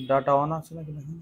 Data on আছে নাকি দেখেন।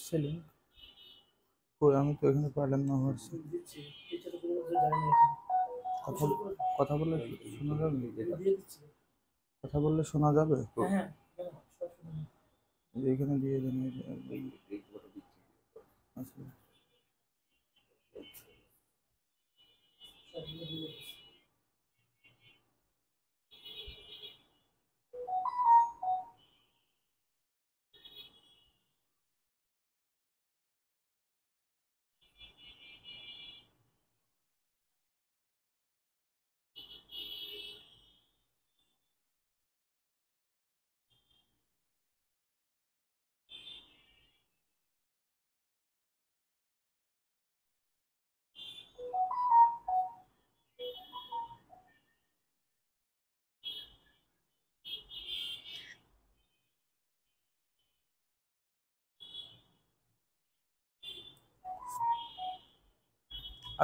সেলিং কই আমি তো এখানে পারলাম না হচ্ছে কথা কথা বললে শোনা যাবে, কথা বললে শোনা যাবে। এইখানে দিয়ে দেন আচ্ছা।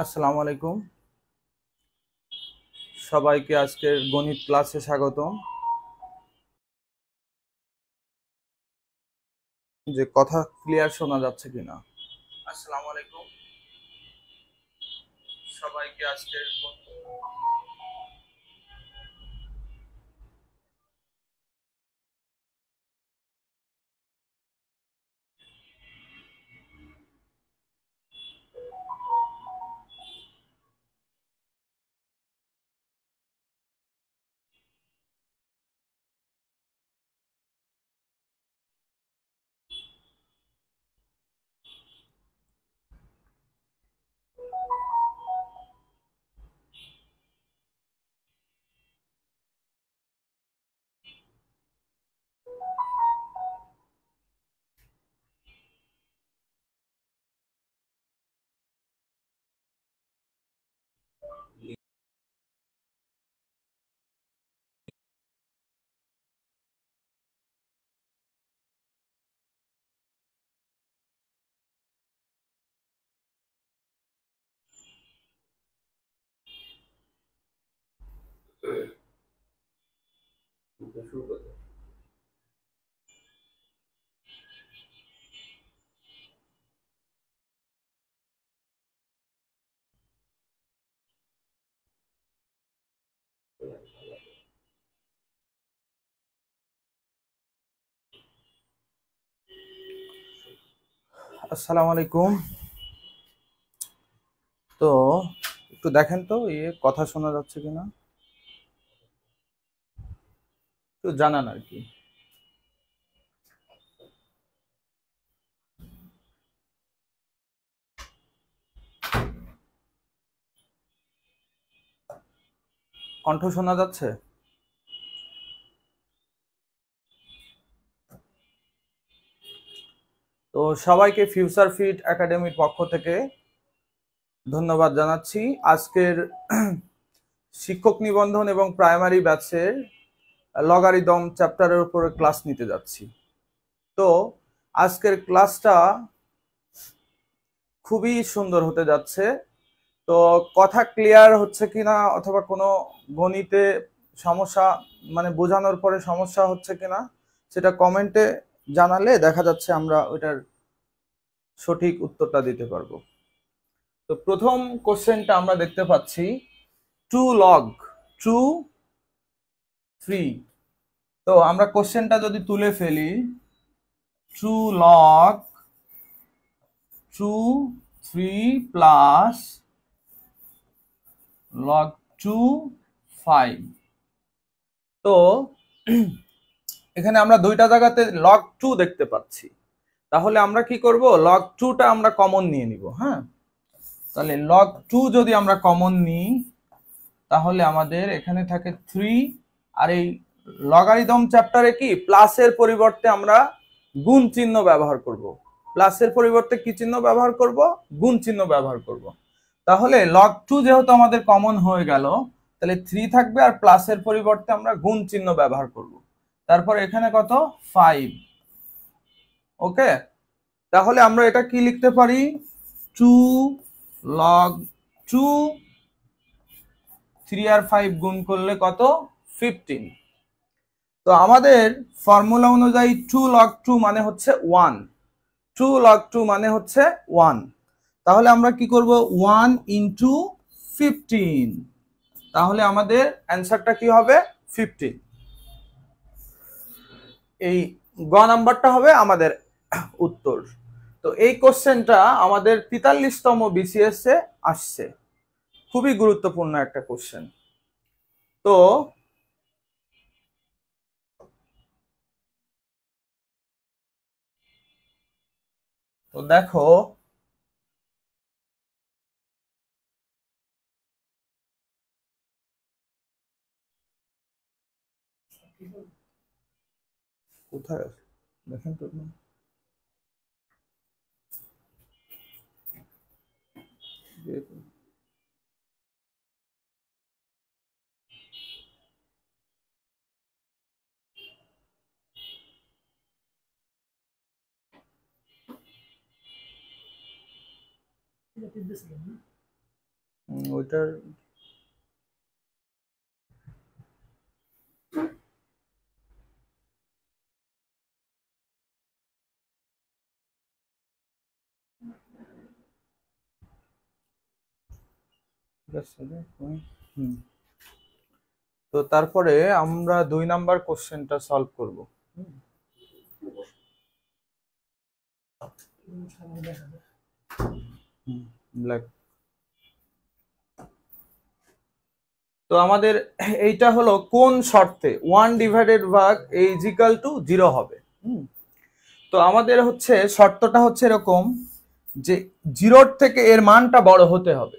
আসসালামু আলাইকুম, সবাইকে আজকের গণিত ক্লাসে স্বাগতম। যে কথা ক্লিয়ার শোনা যাচ্ছে কিনা? আসসালামু আলাইকুম, সবাইকে আজকের আসসালামু আলাইকুম। তো একটু দেখেন তো কথা শোনা যাচ্ছে কিনা, একটু জানান আর কি। কণ্ঠ শোনা যাচ্ছে? তো সবাইকে ফিউচার ফিট একাডেমির পক্ষ থেকে ধন্যবাদ জানাচ্ছি। আজকের শিক্ষক নিবন্ধন এবং প্রাইমারি ব্যাচের লগারিদম চ্যাপ্টারের উপরে ক্লাস নিতে যাচ্ছি। তো আজকের ক্লাসটা খুবই সুন্দর হতে যাচ্ছে, তো কথা ক্লিয়ার হচ্ছে কিনা অথবা কোনো গণিতে সমস্যা মানে বোঝানোর পরে সমস্যা হচ্ছে কিনা সেটা কমেন্টে জানালে দেখা যাচ্ছে আমরা ওইটার সঠিক উত্তরটা দিতে পারবো। তো প্রথম কোশ্চেনটা আমরা দেখতে পাচ্ছি 2 log 2 3। তো আমরা কোশ্চেনটা যদি তুলে ফেলি 2 log 2 3 প্লাস log 2 5। তো এখানে আমরা দুইটা জায়গাতে log 2 দেখতে পাচ্ছি, তাহলে আমরা কি করব log 2টা আমরা কমন নিয়ে নিব। হ্যাঁ, তাহলে log 2 যদি আমরা কমন নিই তাহলে আমাদের এখানে থাকে 3, আর এই লগারিদম চ্যাপ্টারে কি প্লাসের পরিবর্তে আমরা গুণ চিহ্ন ব্যবহার করব। প্লাসের পরিবর্তে কি চিহ্ন ব্যবহার করব? গুণ চিহ্ন ব্যবহার করব। তাহলে log 2 যেহেতু আমাদের কমন হয়ে গেল, তাহলে 3 থাকবে আর প্লাসের পরিবর্তে আমরা গুণ চিহ্ন ব্যবহার করব। তারপর এখানে কত 5। ওকে, তাহলে আমরা এটা কি লিখতে পারি 2 log 2 3 আর 5 গুণ করলে কত 15। তো আমাদের ফর্মুলা অনুযায়ী 2 log 2 মানে হচ্ছে 1, 2 log 2 মানে হচ্ছে 1। তাহলে আমরা কি করব 1 ইনটু 15, তাহলে আমাদের অ্যানসারটা কি হবে 15। এই গ নাম্বারটা হবে আমাদের উত্তর। তো এই কোশ্চেনটা আমাদের 43তম বিসিএস এ আসছে, খুবই গুরুত্বপূর্ণ একটা কোশ্চেন। তো দেখো কোথায় দেখেন তো ওইটার তো তারপরে আমরা 2 নাম্বার কোশ্চেনটা সলভ করব। ব্ল্যাক। তো আমাদের এইটা হলো কোন শর্তে 1 ডিভাইডেড ভাগ a ইজ ইকুয়াল টু 0 হবে। তো আমাদের হচ্ছে শর্তটা হচ্ছে এরকম যে 0 থেকে এর মানটা বড় হতে হবে,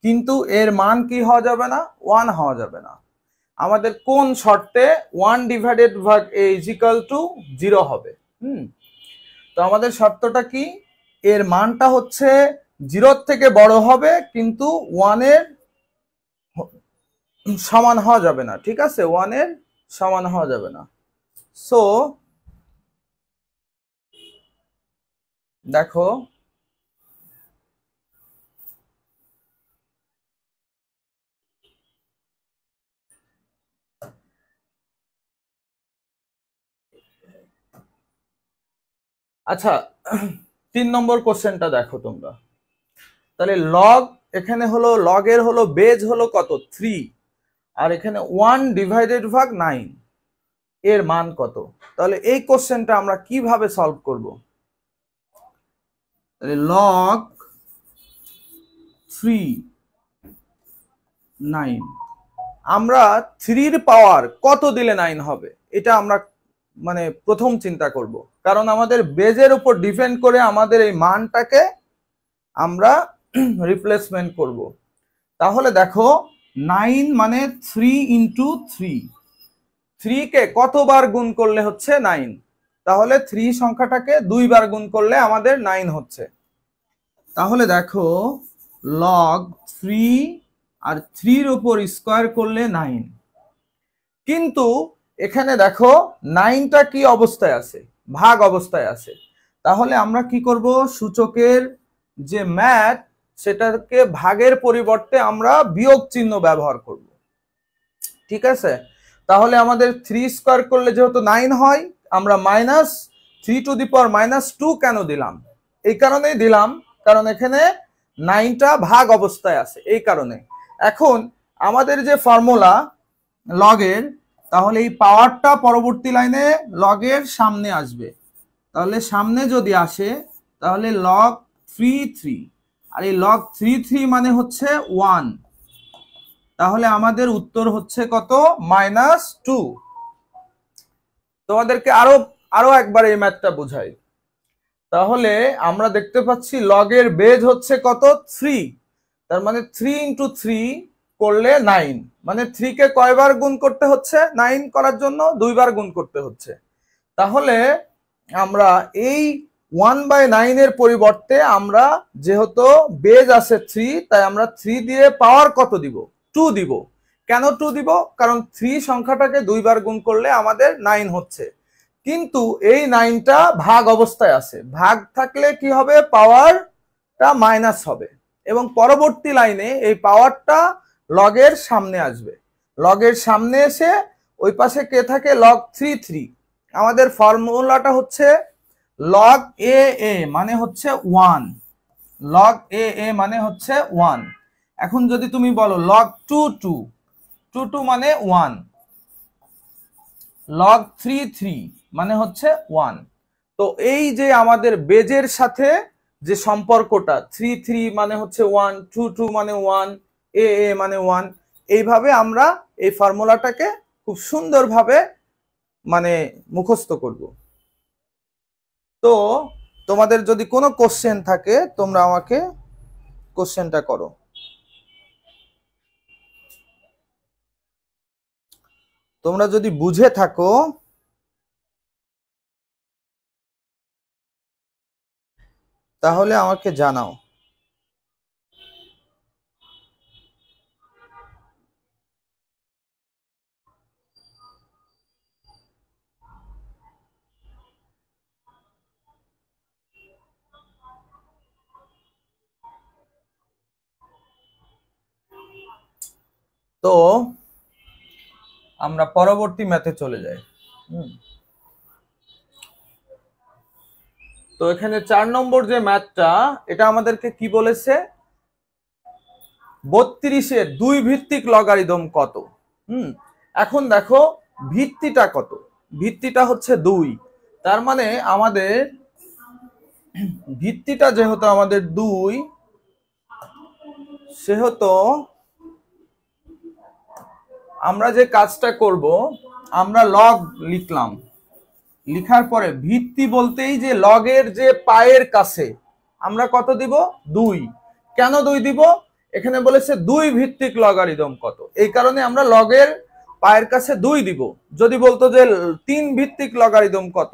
কিন্তু এর মান কি হওয়া যাবে না 1 হওয়া যাবে না। আমাদের কোন শর্তে 1 ডিভাইডেড ভাগ a ইজ ইকুয়াল টু 0 হবে। তো আমাদের শর্তটা কি, এর মানটা হচ্ছে 0 থেকে বড় হবে কিন্তু 1 এর সমান হওয়া যাবে না। ঠিক আছে, 1 এর সমান হওয়া যাবে না। সো দেখো আচ্ছা 3 নম্বর কোশ্চেনটা দেখো তোমরা। তাহলে লগ এখানে হলো লগের হলো বেজ হলো কত 3, আর এখানে 1 ডিভাইডেড ভাগ 9 এর মান কত। তাহলে এই কোশ্চেনটা আমরা কিভাবে সলভ করব? তাহলে লগ 3 9, আমরা 3 এর পাওয়ার কত দিলে 9 হবে এটা আমরা মানে প্রথম চিন্তা করব, কারণ আমাদের বেজের উপর ডিপেন্ড করে আমাদের এই মানটাকে আমরা রিপ্লেসমেন্ট করব। তাহলে দেখো 9 মানে 3 ইন্টু 3, 3 কে কতবার গুণ করলে হচ্ছে 9, তাহলে 3 সংখ্যাটাকে 2 বার গুণ করলে আমাদের 9 হচ্ছে। তাহলে দেখো লগ 3 আর 3 এর উপর স্কয়ার করলে 9, কিন্তু এখানে দেখো 9টা কি অবস্থায় আছে, ভাগ অবস্থায় আছে। তাহলে আমরা কি করব, সূচকের যে ম্যাথ সেটাকে ভাগের পরিবর্তে আমরা বিয়োগ চিহ্ন ব্যবহার করব। ঠিক আছে, তাহলে আমাদের 3 স্কয়ার করলে যেহেতু 9 হয়, আমরা -3^-2 কেন দিলাম? এই কারণেই দিলাম কারণ এখানে 9টা ভাগ অবস্থায় আছে, এই কারণে। এখন আমাদের যে ফর্মুলা লগের, তাহলে এই পাওয়ারটা পরবর্তী লাইনে লগের সামনে আসবে। তাহলে সামনে যদি আসে তাহলে লগ 3 আর এই লগ 3 মানে হচ্ছে 1। তাহলে আমাদের উত্তর হচ্ছে কত? -2। তোমাদেরকে আরো একবার এই ম্যাথটা বুঝাই। তাহলে আমরা দেখতে পাচ্ছি লগের বেজ হচ্ছে কত? 3। তার মানে 3 × 3 করলে 9, মানে 3 কে কয়বার গুণ করতে হচ্ছে? 9 করার জন্য 2 বার গুণ করতে হচ্ছে। তাহলে আমরা এই 1/9 এর পরিবর্তে আমরা যেহেতু বেজ আছে 3, তাই আমরা 3 দিয়ে পাওয়ার কত দিব? 2 দিব। কেন 2 দিব? কারণ 3 সংখ্যাটাকে 2 বার গুণ করলে আমাদের 9 হচ্ছে, কিন্তু এই 9টা ভাগ অবস্থায় আছে। ভাগ থাকলে কি হবে? পাওয়ারটা মাইনাস হবে এবং পরবর্তী লাইনে এই পাওয়ারটা লগের সামনে আসবে। লগের সামনে এসে ওই পাশে কে থাকে? লগ 3 আমাদের ফর্মুলাটা হচ্ছে লগ এ মানে হচ্ছে 1। লগ এ মানে হচ্ছে 1। এখন যদি তুমি বলো লগ 2 মানে 1, লগ 3 মানে হচ্ছে 1। তো এই যে আমাদের বেজের সাথে যে সম্পর্কটা, 3 মানে হচ্ছে 1, 2 মানে 1, এ মানে 1, এইভাবে আমরা এই ফর্মুলাটাকে খুব সুন্দরভাবে মানে মুখস্থ করব। তো তোমাদের যদি কোনো কোশ্চেন থাকে তোমরা আমাকে কোশ্চেনটা করো। তোমরা যদি বুঝে থাকো তাহলে আমাকে জানাও। তো আমরা পরবর্তী ম্যাথে চলে যাই। তো এখানে 4 নম্বর যে ম্যাথটা, এটা আমাদেরকে কি বলেছে? 32-এর 2 ভিত্তিক লগারিদম কত? এখন দেখো ভিত্তিটা কত? ভিত্তিটা হচ্ছে 2। তার মানে আমাদের ভিত্তিটা যেহেতু আমাদের 2, সেহেতু আমরা যে কাজটা করব, আমরা লগ লিখলাম। লিখার পরে ভিত্তি বলতেই যে লগের যে পায়ের কাছে আমরা কত দিব? 2। কেন 2 দিব? এখানে বলেছে 2 ভিত্তিক লগারিদম কত, এই কারণে আমরা লগের পায়ের কাছে 2 দিব। যদি বলতো যে 3 ভিত্তিক লগারিদম কত,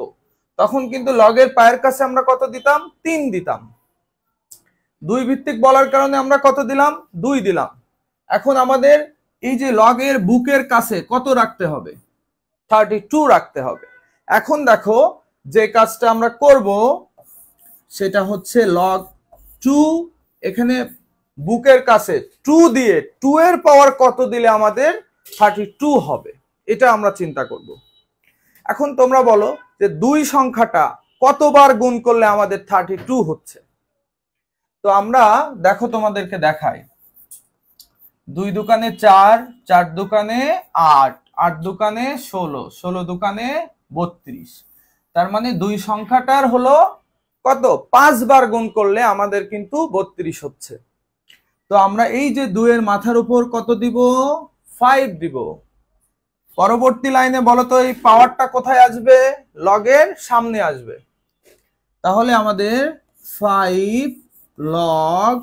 তখন কিন্তু লগের পায়ের কাছে আমরা কত দিতাম? 3 দিতাম। 2 ভিত্তিক বলার কারণে আমরা কত দিলাম? 2 দিলাম। এখন আমাদের এই যে লগের বুকের কাছে কত রাখতে হবে? 32 রাখতে হবে। এখন দেখো যে কাজটা আমরা করব সেটা হচ্ছে লগ 2, এখানে বুকের কাছে 2 দিয়ে 2 এর পাওয়ার কত দিলে আমাদের 32 হবে, এটা আমরা চিন্তা করব। এখন তোমরা বলো যে 2 সংখ্যাটা কতবার গুণ করলে আমাদের 32 হচ্ছে? তো আমরা দেখো তোমাদেরকে দেখাই। 2 দোকানে 4, 4 দোকানে 8, 8 দোকানে 16, 16 দোকানে 32। তার মানে 2 সংখ্যাটার হলো কত? 5 বার গুণ করলে আমাদের কিন্তু 32 হচ্ছে। তো আমরা এই যে 2 এর মাথার উপর কত দিব? 5 দিব। পরবর্তী লাইনে বলো তো এই পাওয়ারটা কোথায় আসবে? লগের সামনে আসবে। তাহলে আমাদের 5 লগ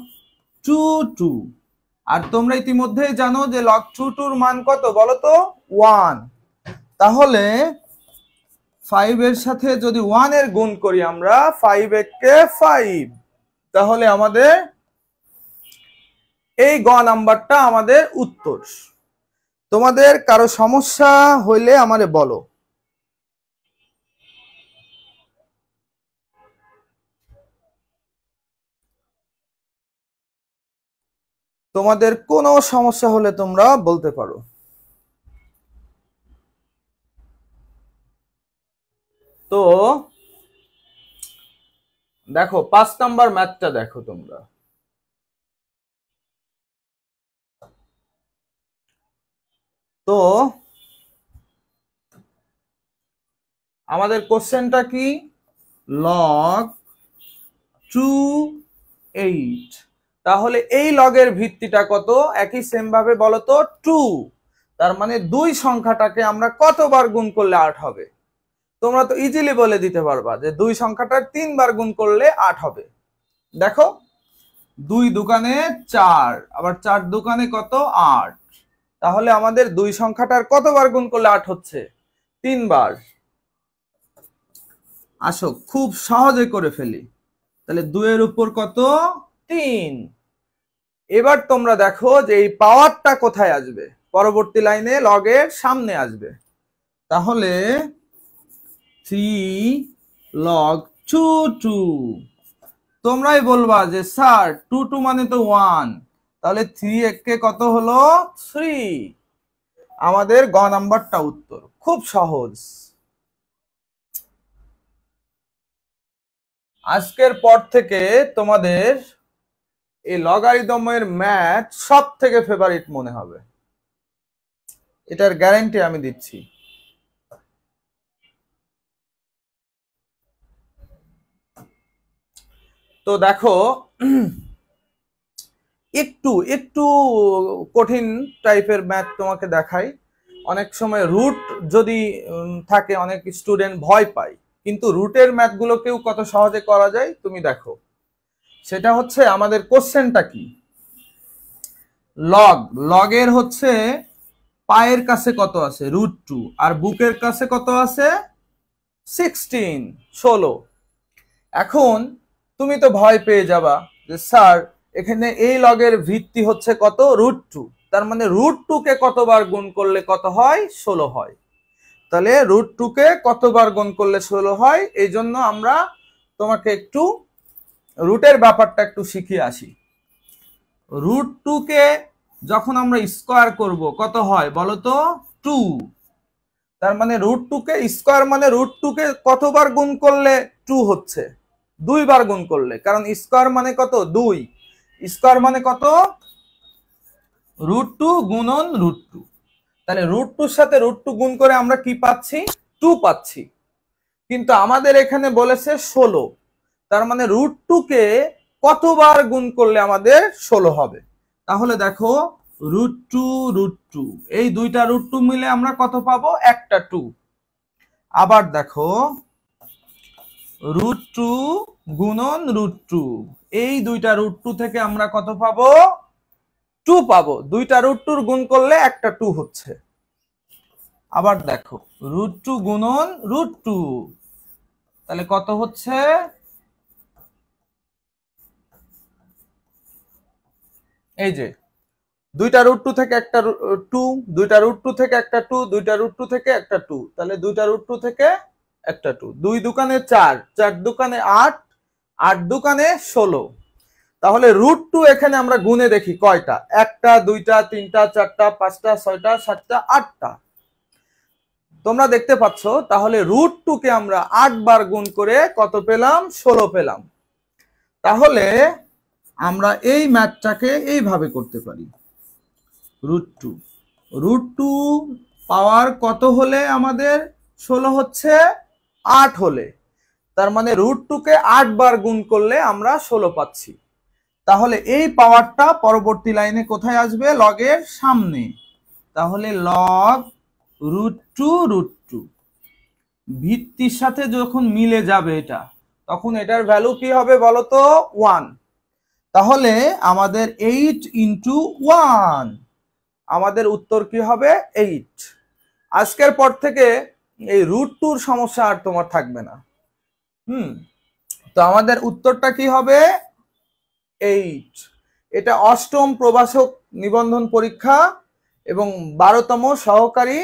2 আর তোমরা ইতিমধ্যেই জানো যে log 2 মান কত বলো তো? 1। তাহলে 5 এর সাথে যদি 1 এর গুণ করি আমরা, 5 একে 5, তাহলে আমাদের এই গ নাম্বারটা আমাদের উত্তর। তোমাদের কারো সমস্যা হইলে আমারে বলো। তোমাদের কোনো সমস্যা হলে তোমরা বলতে পারো। তো দেখো 5 নাম্বার ম্যাথটা দেখো তোমরা। তো আমাদের কোশ্চেনটা কি, লগ 2/8। তাহলে এই লগের ভিত্তিটা কত, একই সেম ভাবে বলো তো 2। তার মানে 2 সংখ্যাটাকে আমরা কতবার গুণ করলে 8 হবে? তোমরা তো ইজিলি বলে দিতে পারবা যে 2 সংখ্যাটার 3 বার গুণ করলে 8 হবে। দেখো 2 দোকানে 4, আবার 4 দোকানে কত 8। তাহলে আমাদের 2 সংখ্যাটার কতবার গুণ করলে 8 হচ্ছে? 3 বার। আসো খুব সহজে করে ফেলি। তাহলে 2 এর উপর কত 3। এবার তোমরা দেখো যে এই পাওয়ারটা কোথায় আসবে, পরবর্তী লাইনে লগের সামনে আসবে। তাহলে 3 log 2 তোমরাই বলবা যে স্যার 2 মানে তো 1, তাহলে 3 কে কত হলো 3। আমাদের গ নাম্বারটা উত্তর, খুব সহজ। আজকের পর থেকে তোমাদের এই লগারিদমের ম্যাথ সব থেকে ফেভারিট মনে হবে, এটার গ্যারান্টি আমি দিচ্ছি। তো দেখো একটু একটু কঠিন টাইপের ম্যাথ তোমাকে দেখাই। অনেক সময় রুট যদি থাকে অনেক স্টুডেন্ট ভয় পায়, কিন্তু রুটের ম্যাথগুলোকেও কত সহজে করা যায় তুমি দেখো। সেটা হচ্ছে আমাদের কোশ্চেনটা কি, লগের হচ্ছে পায়ের কাছে কত আছে √2, আর বুকের কাছে কত আছে 16। এখন তুমি তো ভয় পেয়ে যাবা যে স্যার এখানে এই লগের ভিত্তি হচ্ছে কত √2, তার মানে √2 কে কতবার গুণ করলে কত হয় 16 হয়। তাহলে √2 কে কতবার গুণ করলে 16 হয়, এই জন্য আমরা তোমাকে একটু রুটের ব্যাপারটা একটু শিখিয়ে আসি। √2 কে যখন আমরা স্কয়ার করব কত হয় বলো তো 2। তার মানে √2 কে স্কয়ার মানে √2 কে কতবার গুণ করলে 2 হচ্ছে, 2 বার গুণ করলে, কারণ স্কয়ার মানে কত 2, স্কয়ার মানে কত √2 গুণন √2। তাহলে √2 সাথে √2 গুণ করে আমরা কি পাচ্ছি 2 পাচ্ছি, কিন্তু আমাদের এখানে বলেছে 16। তার মানে √2 কে কতবার গুণ করলে আমাদের 16 হবে। তাহলে দেখো √2 এই দুইটা √2 মিলে আমরা কত পাবো একটা 2। আবার দেখো √2 গুণন √2, এই দুইটা √2 থেকে আমরা কত পাবো 2 পাবো। দুইটা √2 গুণ করলে একটা 2 হচ্ছে। আবার দেখো √2 গুণন √2, তাহলে কত হচ্ছে এই যে দুইটা √2 থেকে একটা 2, দুইটা √2 থেকে একটা 2, দুইটা √2 থেকে একটা 2, তাহলে দুইটা √2 থেকে একটা 2, 2 দোকানে 4, 4 দোকানে 8, 8 দোকানে 16। তাহলে √2 এখানে আমরা গুণে দেখি কয়টা, একটা দুইটা তিনটা চারটা পাঁচটা ছয়টা সাতটা আটটা। তোমরা দেখতে পাচ্ছ তাহলে √2 কে আমরা 8 বার গুণ করে কত পেলাম 16 পেলাম। তাহলে আমরা এই ম্যাথটাকে এইভাবে করতে পারি, √2 পাওয়ার কত হলে আমাদের 16 হচ্ছে 8 হলে, তার মানে √2 কে 8 বার গুণ করলে আমরা 16 পাচ্ছি। তাহলে এই পাওয়ারটা পরবর্তী লাইনে কোথায় আসবে লগের সামনে। তাহলে লগ √2 ভিত্তির সাথে যখন মিলে যাবে এটা, তখন এটার ভ্যালু কি হবে বলতো 1। তাহলে আমাদের 8 × 1, আমাদের উত্তর কি হবে 8। আজকের পর থেকে এই √2 সমস্যা আর তোমার থাকবে না। তো আমাদের উত্তরটা কি হবে 8। এটা 8ম প্রভাষক নিবন্ধন পরীক্ষা এবং 12তম সহকারী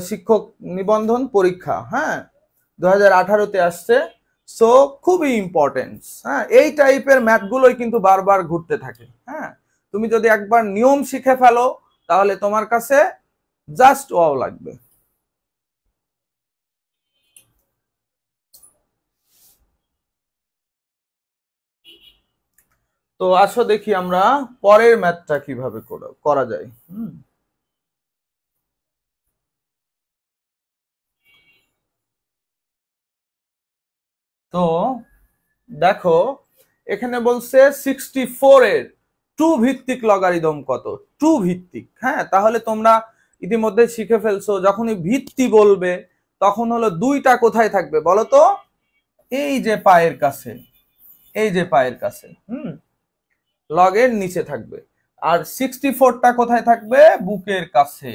শিক্ষক নিবন্ধন পরীক্ষা, হ্যাঁ 2018-তে আসছে। সো খুবই ইম্পর্টেন্ট, হ্যাঁ এই টাইপের ম্যাথগুলোই কিন্তু বারবার ঘুরতে থাকে। হ্যাঁ তুমি যদি একবার নিয়ম শিখে ফেলো তাহলে তোমার কাছে জাস্ট ওয়াও লাগবে। তো আসো দেখি আমরা পরের ম্যাথটা কিভাবে করা যায়। তো দেখো এখানে বলছে 64 এর 2 ভিত্তিক লগারিদম কত। 2 ভিত্তিক, হ্যাঁ, তাহলে তোমরা ইতিমধ্যে শিখে ফেলছো যখনই ভিত্তি বলবে তখন হলো 2টা কোথায় থাকবে বলো তো? এই যে পায়ের কাছে, এই যে পায়ের কাছে, লগের নিচে থাকবে। আর 64টা কোথায় থাকবে? বুকের কাছে।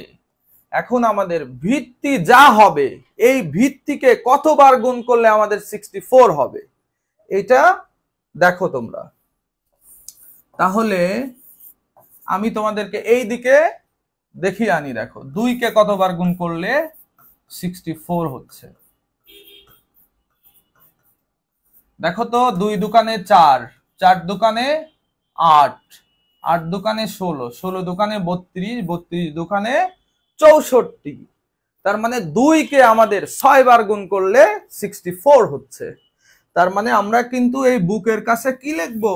এখন আমাদের ভিত্তি যা হবে এই ভিত্তিকে কতবার গুণ করলে আমাদের 64 হবে এটা দেখো তোমরা। তাহলে আমি তোমাদেরকে এই দিকে দেখিয়ে আনি। দেখো 2 কে কতবার গুণ করলে 64 হচ্ছে। দেখো তো 2 দোকানে 4, 4 দোকানে 8, 8 দোকানে 16, 16 দোকানে 32, 32 দোকানে 64। তার মানে 2 কে আমাদের 6 বার গুণ করলে 64 হচ্ছে। তার মানে আমরা কিন্তু এই বুকের কাছে কি লিখবো?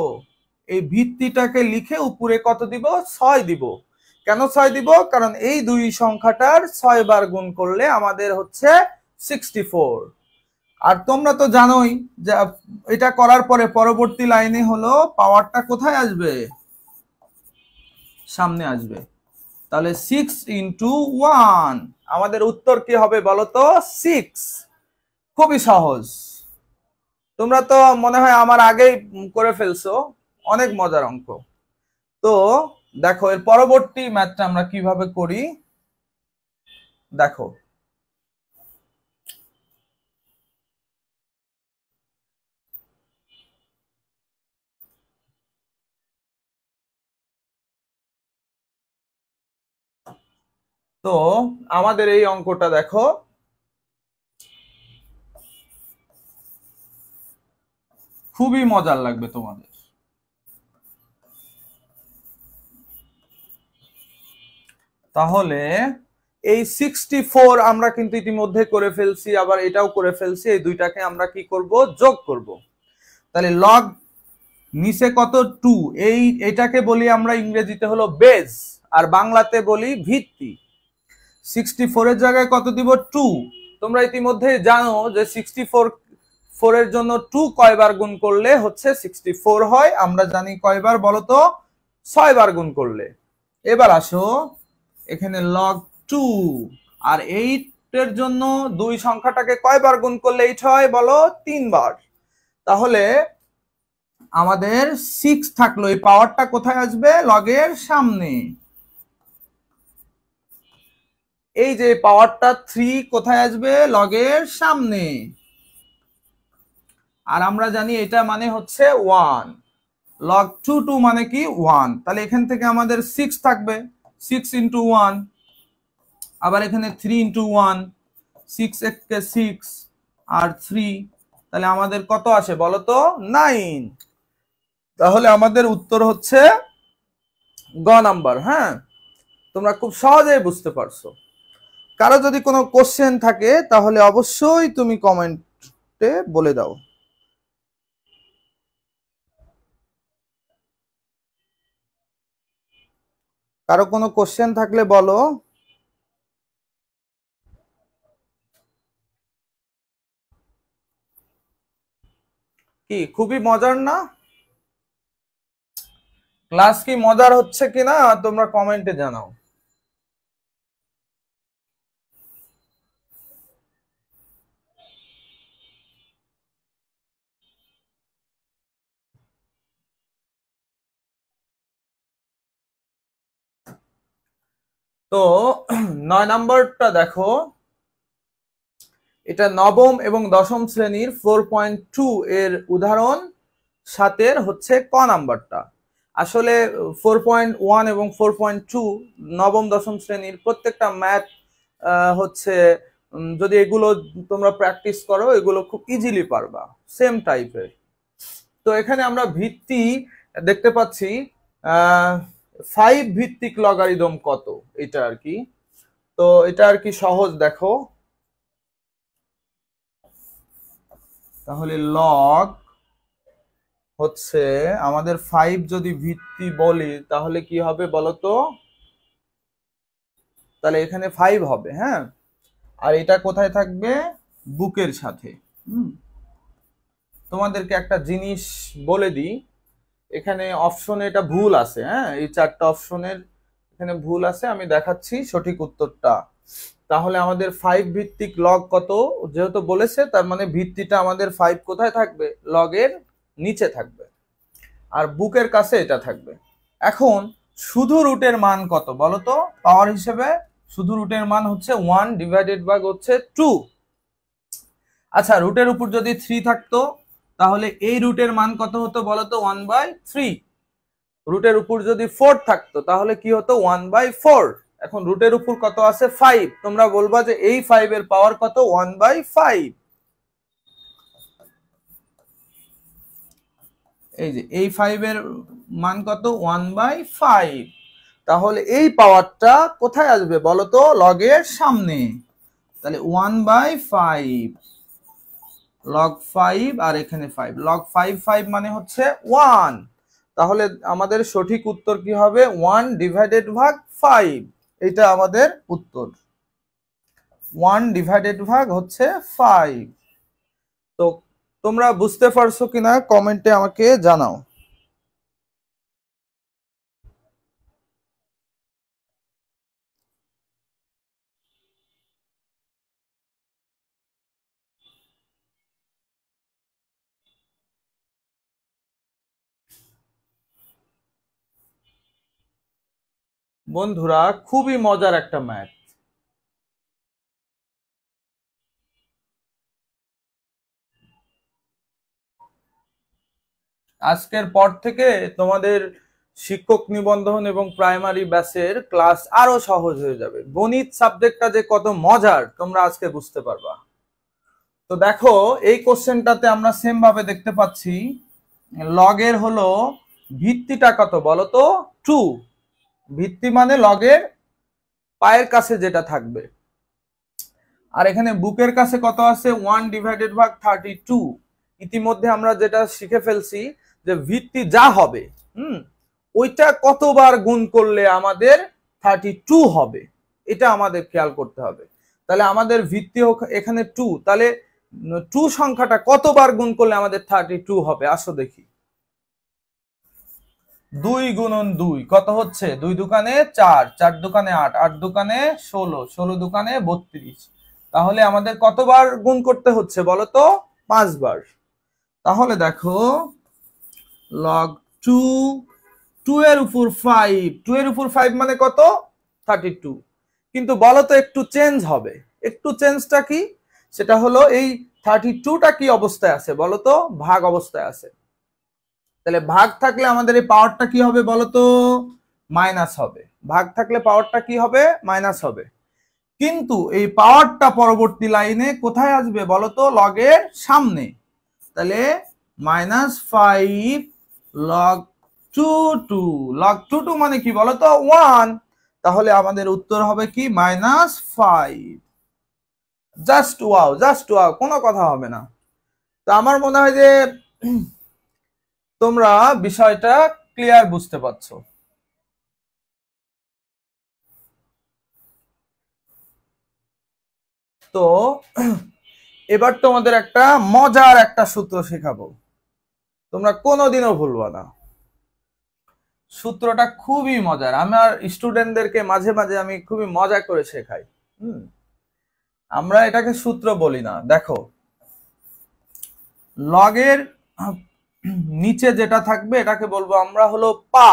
এই ভিত্তিটাকে লিখে উপরে কত দিব? 6 দিব। কেন 6 দিব? কারণ এই 2 সংখ্যাটার 6 বার গুণ করলে আমাদের হচ্ছে 64। আর তোমরা তো জানোই যে এটা করার পরে পরবর্তী লাইনে হলো পাওয়ারটা কোথায় আসবে? সামনে আসবে। তাহলে 6 ইন্টু 1 আমাদের উত্তর কি হবে বলতো? 6। খুবই সহজ। তোমরা তো মনে হয় আমার আগেই করে ফেলছো, অনেক মজার অঙ্ক। তো দেখো এর পরবর্তী ম্যাথটা আমরা কিভাবে করি দেখো। তো আমাদের এই অঙ্কটা দেখো, খুবই মজার লাগবে তোমাদের। তাহলে এই 64 আমরা কিন্তু ইতিমধ্যে করে ফেলছি, আবার এটাও করে ফেলছি। এই দুইটাকে আমরা কি করব? যোগ করব। তাহলে লগ নিচে কত? 2। এটাকে বলি আমরা ইংরেজিতে হলো বেজ, আর বাংলাতে বলি ভিত্তি। 64 এর জায়গায় কত দিব? 2। তোমরা ইতিমধ্যে জানো যে 64 এর জন্য 2 কয়বার গুণ করলে হচ্ছে 64 হয়? আমরা জানি কয়বার বলো তো? 6 বার গুণ করলে। এবার আসো এখানে log 2 আর 8 এর জন্য 2 সংখ্যাটাকে কয়বার গুণ করলে 8 হয় বলো? 3 বার। তাহলে আমাদের 6 থাকলো, এই পাওয়ারটা কোথায় আসবে? লগের সামনে। এই যে পাওয়ারটা 3 কোথায় আসবে? লগের সামনে। আর আমরা জানি এটা মানে হচ্ছে 1। log 2 2 মানে কি? 1। তাহলে এখান থেকে আমাদের 6 থাকবে, 6 ইন্টু 1। আবার এখানে 3 ইন্টু 1, 6 কে 6 আর 3, তাহলে আমাদের কত আসে বলো তো? 9। তাহলে আমাদের উত্তর হচ্ছে গ নাম্বার। হ্যাঁ, তোমরা খুব সহজেই বুঝতে পারছো। কারো যদি কোনো কোশ্চেন থাকে তাহলে অবশ্যই তুমি কমেন্টে বলে দাও। কারো কোনো কোশ্চেন থাকলে বলো। কি খুবই মজার না? ক্লাস কি মজার হচ্ছে কিনা তোমরা কমেন্টে জানাও। তো 9 নম্বরটা দেখো, এটা নবম এবং দশম শ্রেণীর 4.2 এর উদাহরণ 7 হচ্ছে ক নাম্বারটা। আসলে 4.1 এবং 4.2 নবম দশম শ্রেণীর প্রত্যেকটা ম্যাথ হচ্ছে যদি এগুলো তোমরা প্র্যাকটিস করো এগুলো খুব ইজিলি পারবা, সেম টাইপের। তো এখানে আমরা ভিত্তি দেখতে পাচ্ছি 5 ভিত্তিক লগারিদম কত, এটা আর কি। তো এটা আর কি সহজ, দেখো তাহলে লগ হচ্ছে আমাদের 5 যদি ভিত্তি বলি তাহলে কি হবে বলতো, তাহলে এখানে 5 হবে, হ্যাঁ। আর এটা কোথায় থাকবে, বুকের সাথে। তোমাদেরকে একটা জিনিস বলে দিই, এখানে অপশনে এটা ভুল আছে, হ্যাঁ, এই 4টা অপশনের এখানে ভুল আছে, আমি দেখাচ্ছি সঠিক উত্তরটা। তাহলে আমাদের 5 ভিত্তিক লগ কত যেহেতু বলেছে, তার মানে ভিত্তিটা আমাদের 5 কোথায় থাকবে, লগের নিচে থাকবে, আর বুকের কাছে এটা থাকবে। এখন শুধু রুটের মান কত বলো তো, পাওয়ার হিসেবে শুধু রুটের মান হচ্ছে 1 ডিভাইডেড বাই হচ্ছে 2। আচ্ছা, রুটের উপর যদি 3 থাকতো তাহলে এই রুটের মান কত হতো বলতো, 1/3। রুটের উপর যদি 4 থাকতো তাহলে কি হতো, 1/4। এখন রুটের উপর কত আছে, 5। তোমরা বলবা যে এই 5 এর পাওয়ার কত, 1/5। এই যে এই 5 এর মান কত, 1/5। তাহলে এই পাওয়ারটা কোথায় আসবে বলতো, লগের সামনে। তাহলে 1/5 লগ 5, আর এখানে 5 লগ 5 মানে হচ্ছে 1। তাহলে আমাদের সঠিক উত্তর কি হবে, 1 ডিভাইডেড ভাগ 5। এটা আমাদের উত্তর, 1 ডিভাইডেড ভাগ হচ্ছে 5। তো তোমরা বুঝতে পারছো কিনা কমেন্টে আমাকে জানাও। বন্ধুরা, খুবই মজার একটা ম্যাথ। আজকের পর থেকে তোমাদের শিক্ষক নিবন্ধন এবং প্রাইমারি ব্যাচের ক্লাস আরো সহজ হয়ে যাবে। গণিত সাবজেক্টটা যে কত মজার তোমরা আজকে বুঝতে পারবা। তো দেখো, এই কোশ্চেনটাতে আমরা সেম ভাবে দেখতে পাচ্ছি, লগের হলো ভিত্তিটা কত বলতো, 2। ভিত্তি মানে লগের পায়ের কাছে যেটা থাকবে, আর এখানে বুকের কাছে কত আছে, 1 ডিভাইডেড ভাগ 32। ইতিমধ্যে আমরা যেটা শিখে ফেলছি যে ভিত্তি যা হবে, ওইটা কতবার গুণ করলে আমাদের 32 হবে, এটা আমাদের খেয়াল করতে হবে। তাহলে আমাদের ভিত্তি এখানে 2, তাহলে 2 সংখ্যাটা কতবার গুণ করলে আমাদের 32 হবে, আসো দেখি। 2 গুণন 2 কত হচ্ছে, 2 দুকানে 4, 4 দুকানে 8, 8 দুকানে 16, 16 দুকানে 32। তাহলে আমাদের কতবার গুণ করতে হচ্ছে বলতো, 5 বার। তাহলে দেখো, লগ 2, 2 এর উপর 5, 2 এর উপর 5 মানে কত, 32। কিন্তু বলতো একটু চেঞ্জ হবে, একটু চেঞ্জটা কি, সেটা হলো এই 32টা কি অবস্থায় আছে বলতো, ভাগ অবস্থায় আছে। তাহলে ভাগ থাকলে আমাদের এই পাওয়ারটা কি হবে বলতো, মাইনাস হবে। ভাগ থাকলে পাওয়ারটা কি হবে, মাইনাস হবে। কিন্তু এই পাওয়ারটা পরবর্তী লাইনে কোথায় আসবে বলতো, লগের সামনে। তাহলে -5 লগ 2 লগ 2 মানে কি বলতো, 1। তাহলে আমাদের উত্তর হবে কি, -5। জাস্ট ওয়াও, জাস্ট ওয়াও, কোনো কথা হবে না। তো আমার মনে হয় যে তোমরা বিষয়টা ক্লিয়ার বুঝতে পারছো। তো এবার তোমাদের একটা মজার একটা সূত্র শেখাবো, তোমরা কোনোদিনও ভুলবা না। সূত্রটা খুবই মজার, আমার স্টুডেন্টদেরকে মাঝে মাঝে আমি খুবই মজা করে শেখাই। আমরা এটাকে সূত্র বলি না। দেখো, লগের নিচে যেটা থাকবে এটাকে বলবো আমরা হলো পা।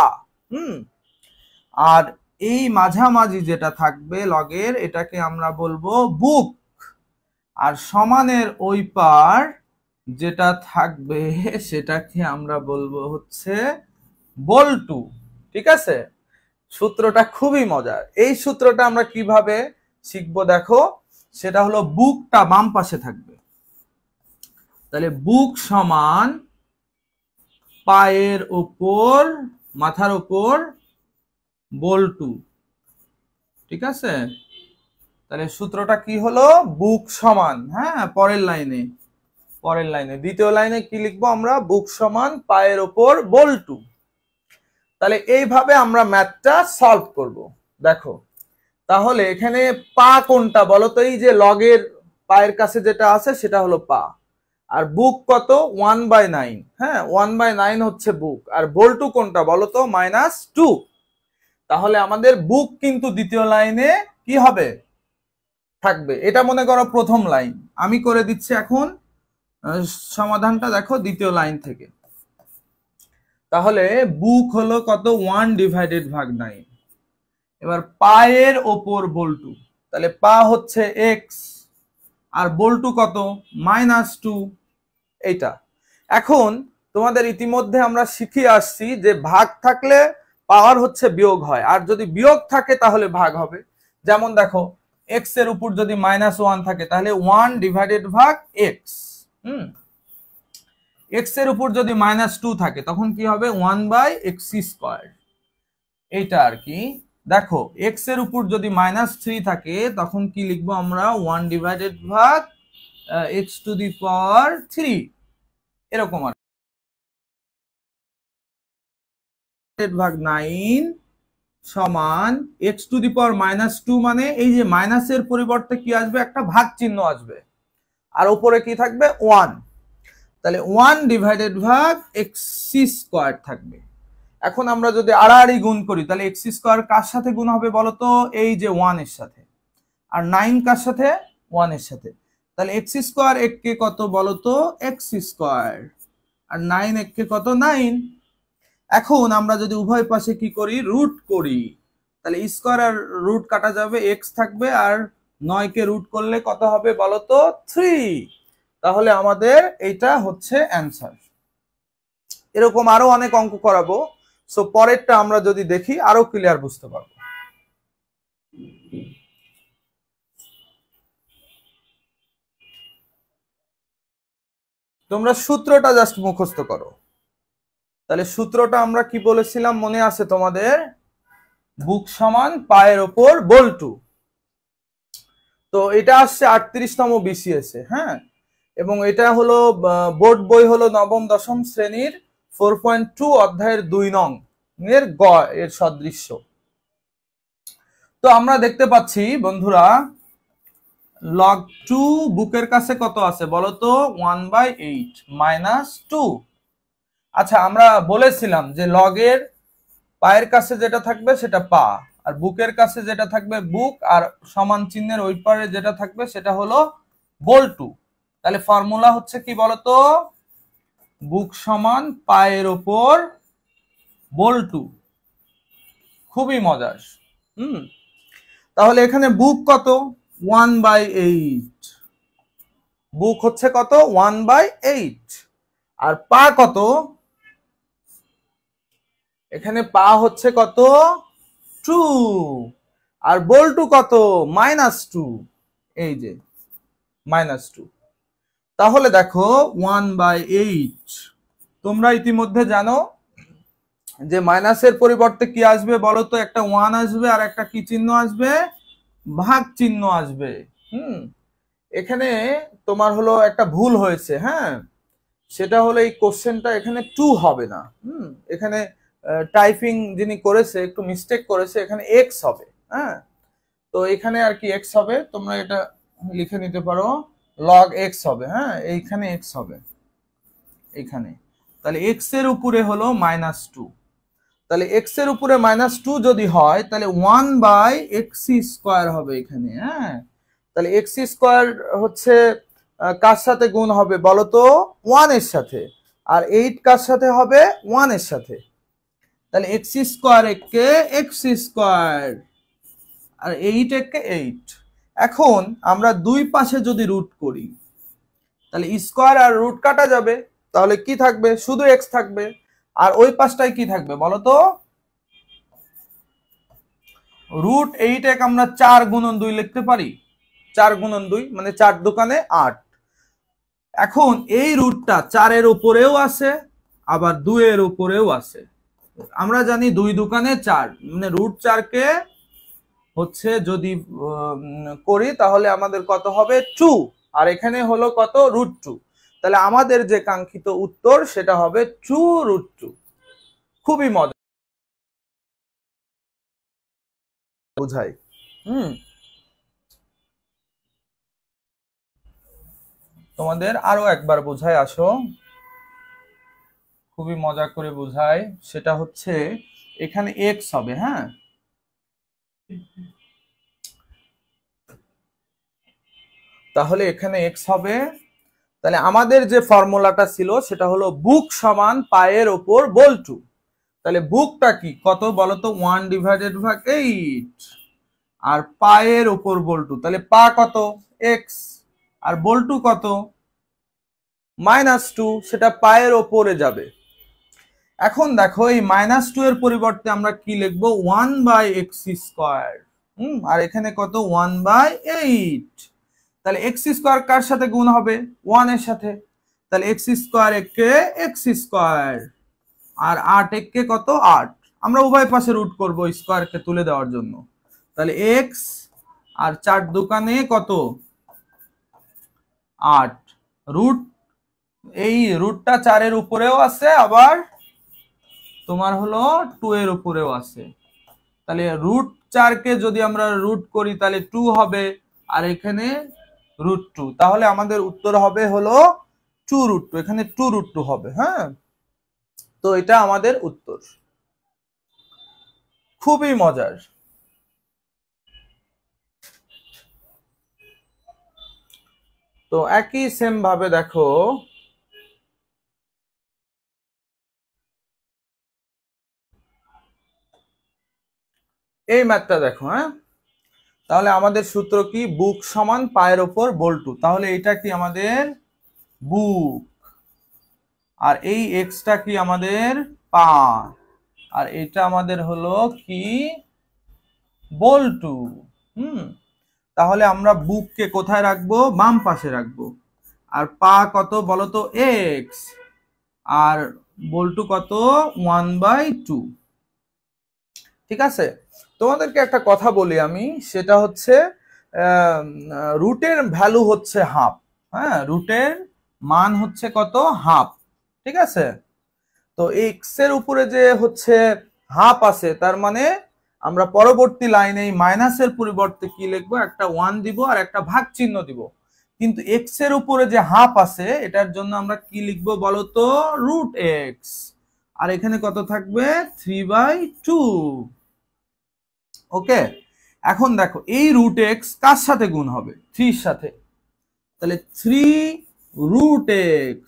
আর এই মাঝামাঝি যেটা থাকবে লগের, এটাকে আমরা বলবো বুক। আর সমানের ওই পার যেটা থাকবে সেটাকে আমরা বলবো হচ্ছে বল্টু। ঠিক আছে, সূত্রটা খুবই মজার। এই সূত্রটা আমরা কিভাবে শিখবো দেখো, সেটা হলো বুকটা বাম পাশে থাকবে। তাহলে বুক সমান পায়ের উপর, মাথার উপর বল্টু। ঠিক আছে, তাহলে সূত্রটা কি হলো? বুক সমান, হ্যাঁ পরের লাইনে দ্বিতীয় লাইনে কি লিখবো আমরা? বুক সমান পায়ের ওপর বল্টু। তাহলে এইভাবে আমরা ম্যাথটা সলভ করব। দেখো তাহলে এখানে পা কোনটা বলো তো? এই যে লগের পায়ের কাছে যেটা আছে সেটা হলো পা। আর বুক কত? 1/9। হ্যাঁ 1/9 হচ্ছে বুক। আর বল্টু কোনটা বলো তো? -2। তাহলে আমাদের বুক কিন্তু দ্বিতীয় লাইনে কি হবে? থাকবে। এটা মনে করো প্রথম লাইন। আমি করে দিচ্ছি এখন সমাধানটা, দেখো দ্বিতীয় লাইন থেকে। তাহলে বুক হলো কত? 1/9। এবার পায়ের ওপর বল্টু, তাহলে পা হচ্ছে এক্স আর বল্টু কত? -2। এইটা এখন তোমাদের ইতিমধ্যে আমরা শিখে আসছি যে ভাগ থাকলে পাওয়ার হচ্ছে বিয়োগ হয়, আর যদি বিয়োগ থাকে তাহলে ভাগ হবে। যেমন দেখো এক্স এর উপর যদি -1 থাকে তাহলে 1/x। এক্স এর উপর যদি -2 থাকে তখন কি হবে? 1/x²। এইটা আর কি। দেখো এক্স এর উপর যদি -3 থাকে তখন কি লিখবো আমরা? 1/x⁻³ এরকম আর 9 সমান x⁻², মানে এই যে মাইনাসের পরিবর্তে কি আসবে? একটা ভাগ চিহ্ন আসবে, আর উপরে কি থাকবে? 1। তাহলে 1/x² থাকবে। এখন আমরা যদি আড়াআড়ি গুণ করি তাহলে x² কার সাথে গুণ হবে বলতো? এই যে 1 এর সাথে। আর 9 কার সাথে? 1 এর সাথে। তাহলে x² এককে কত বলতো? x²। আর 9 এককে কত? 9। এখন আমরা যদি উভয় পাশে কি করি? রুট করি, তাহলে স্কয়ার আর রুট কাটা যাবে, এক্স থাকবে, আর 9 কে রুট করলে কত হবে বলতো? 3। তাহলে আমাদের এইটা হচ্ছে অ্যান্সার। এরকম আরো অনেক অঙ্ক করাবো, সো পরেরটা আমরা যদি দেখি আরো ক্লিয়ার বুঝতে পারবো। তোমরা সূত্রটা জাস্ট মুখস্থ করো। তাহলে সূত্রটা আমরা কি বলেছিলাম মনে আছে তোমাদের? বুক সমান পায়ের ওপর বল্টু। তো এটা আসছে 38তম BCS এ। হ্যাঁ, এবং এটা হলো বোর্ড বই হলো নবম দশম শ্রেণীর 4.2 অধ্যায়ের 2 নং এর গ এর সদৃশ্য। তো আমরা দেখতে পাচ্ছি বন্ধুরা log 2 বুকের কাছে কত আছে বলতো? 1/8 -2। আচ্ছা আমরা বলেছিলাম যে লগের পায়ের কাছে যেটা থাকবে সেটা পা, আর বুকের কাছে যেটা থাকবে বুক, আর সমান চিহ্নের ওই পারে যেটা থাকবে সেটা হলো বল্টু। তাহলে ফর্মুলা হচ্ছে কি বলতো? বুক সমান পায়ের ওপর বল্টু। খুবই মজার। তাহলে এখানে বুক কত? 1/8। বুক হচ্ছে কত? 1/8। আর পা কত? এখানে পা হচ্ছে কত? 2। আর বল্টু কত? -2। এই যে -2। তাহলে দেখো 1/8, তোমরা ইতিমধ্যে জানো যে মাইনাসের পরিবর্তে কি আসবে বলো তো? একটা 1 আসবে, আর একটা কি চিহ্ন আসবে? ভাগ চিহ্ন আসবে। এখানে তোমার হলো একটা ভুল হয়েছে। হ্যাঁ, সেটা হলো এই কোশ্চেনটা এখানে 2 হবে না। এখানে টাইপিং যিনি করেছে একটু মিস্টেক করেছে, এখানে এক্স হবে। হ্যাঁ, তো এখানে আর কি এক্স হবে, তোমরা এটা লিখে নিতে পারো, লগ এক্স হবে। হ্যাঁ, এইখানে এক্স হবে এইখানে। তাহলে এক্স এর উপরে হলো -2। তাহলে এক্স এর উপরে -2 যদি হয় তাহলে 1/x² হবে এখানে। হ্যাঁ, তাহলে x² হচ্ছে কার সাথে গুণ হবে বলতো? 1 এর সাথে। আর 8 কার সাথে হবে? 1 এর সাথে। তাহলে x² একে x², আর 8 একে 8। এখন আমরা দুই পাশে যদি রুট করি তাহলে স্কয়ার আর রুট কাটা যাবে, তাহলে কি থাকবে? শুধু x থাকবে। আর ওই পাশটায় কি থাকবে বলতো? √8 আমরা 4×2 লিখতে পারি। 4×2 মানে 4 দোকানে 8। এখন এই রুটটা 4 এর উপরেও আছে, আবার 2 এর উপরেও আছে। আমরা জানি 2 দোকানে 4, মানে √4 হচ্ছে যদি করি তাহলে আমাদের কত হবে 2, আর এখানে হলো কত √2। তাহলে আমাদের যে কাঙ্ক্ষিত উত্তর সেটা হবে 2√2। খুবই মজা বুঝাই। তোমাদের আরো একবার বুঝাই, আসো, খুবই মজা করে বুঝাই। সেটা হচ্ছে এখানে এক্স হবে, হ্যাঁ, তাহলে এখানে এক্স হবে। তাহলে আমাদের যে ফর্মুলাটা ছিল সেটা হলো বুক সমান পায়ের ওপর বল্টু। তাহলে বুকটা কি কত বলতো, 1/8, আর পায়ের ওপর বল্টু, তাহলে পা কত এক্স, আর বল্টু কত -2, সেটা পায়ের ওপরে যাবে। এখন দেখো এই -2 এর পরিবর্তে আমরা কি লিখবো, 1/x²। আর এখানে কত 1/8। তাহলে x² কার সাথে গুণ হবে 1 এর সাথে, তাহলে x² একে x², আর 8 একে কত 8। আমরা উভয় পাশে রুট করব স্কয়ারকে তুলে দেওয়ার জন্য। তাহলে x আর 4 দোকানে কত 8, রুট এই রুটটা 4 এর উপরেও আছে, আবার তোমার হলো 2 এর উপরেও আছে। তাহলে √4 কে যদি আমরা রুট করি তাহলে 2 হবে, আর এখানে √2, তাহলে আমাদের উত্তর হবে হলো 2√2। এখানে 2√2 হবে, হ্যাঁ। তো এটা আমাদের উত্তর, খুবই মজার। তো একই সেম ভাবে দেখো এই ম্যাথটা দেখো, হ্যাঁ। তাহলে আমাদের সূত্র কি, বুক সমান পায়ের ওপর বল্টু। তাহলে এটা কি আমাদের বুক, আর এই এক্সটা কি আমাদের পা, আর এটা আমাদের হলো কি বল্টু। তাহলে আমরা বুককে কোথায় রাখবো, বাম পাশে রাখবো। আর পা কত বলতো এক্স, আর বল্টু কত 1/2। ঠিক আছে, তোমাদেরকে একটা কথা বলি আমি, সেটা হচ্ছে রুটের ভ্যালু হচ্ছে হাফ। হ্যাঁ, রুটের মান হচ্ছে কত হাফ, ঠিক আছে। তো এক্স এর উপরে যে হচ্ছে হাফ আছে, তার মানে আমরা পরবর্তী লাইনে মাইনাসের পরিবর্তে কি লিখবো, একটা 1 দিব আর একটা ভাগ চিহ্ন দিব। কিন্তু এক্স এর উপরে যে হাফ আছে এটার জন্য আমরা কি লিখবো বলতো, √x, আর এখানে কত থাকবে 3/2। ওকে, এখন দেখো এই √x কার সাথে গুণ হবে, 3 এর সাথে, তাহলে 3√x,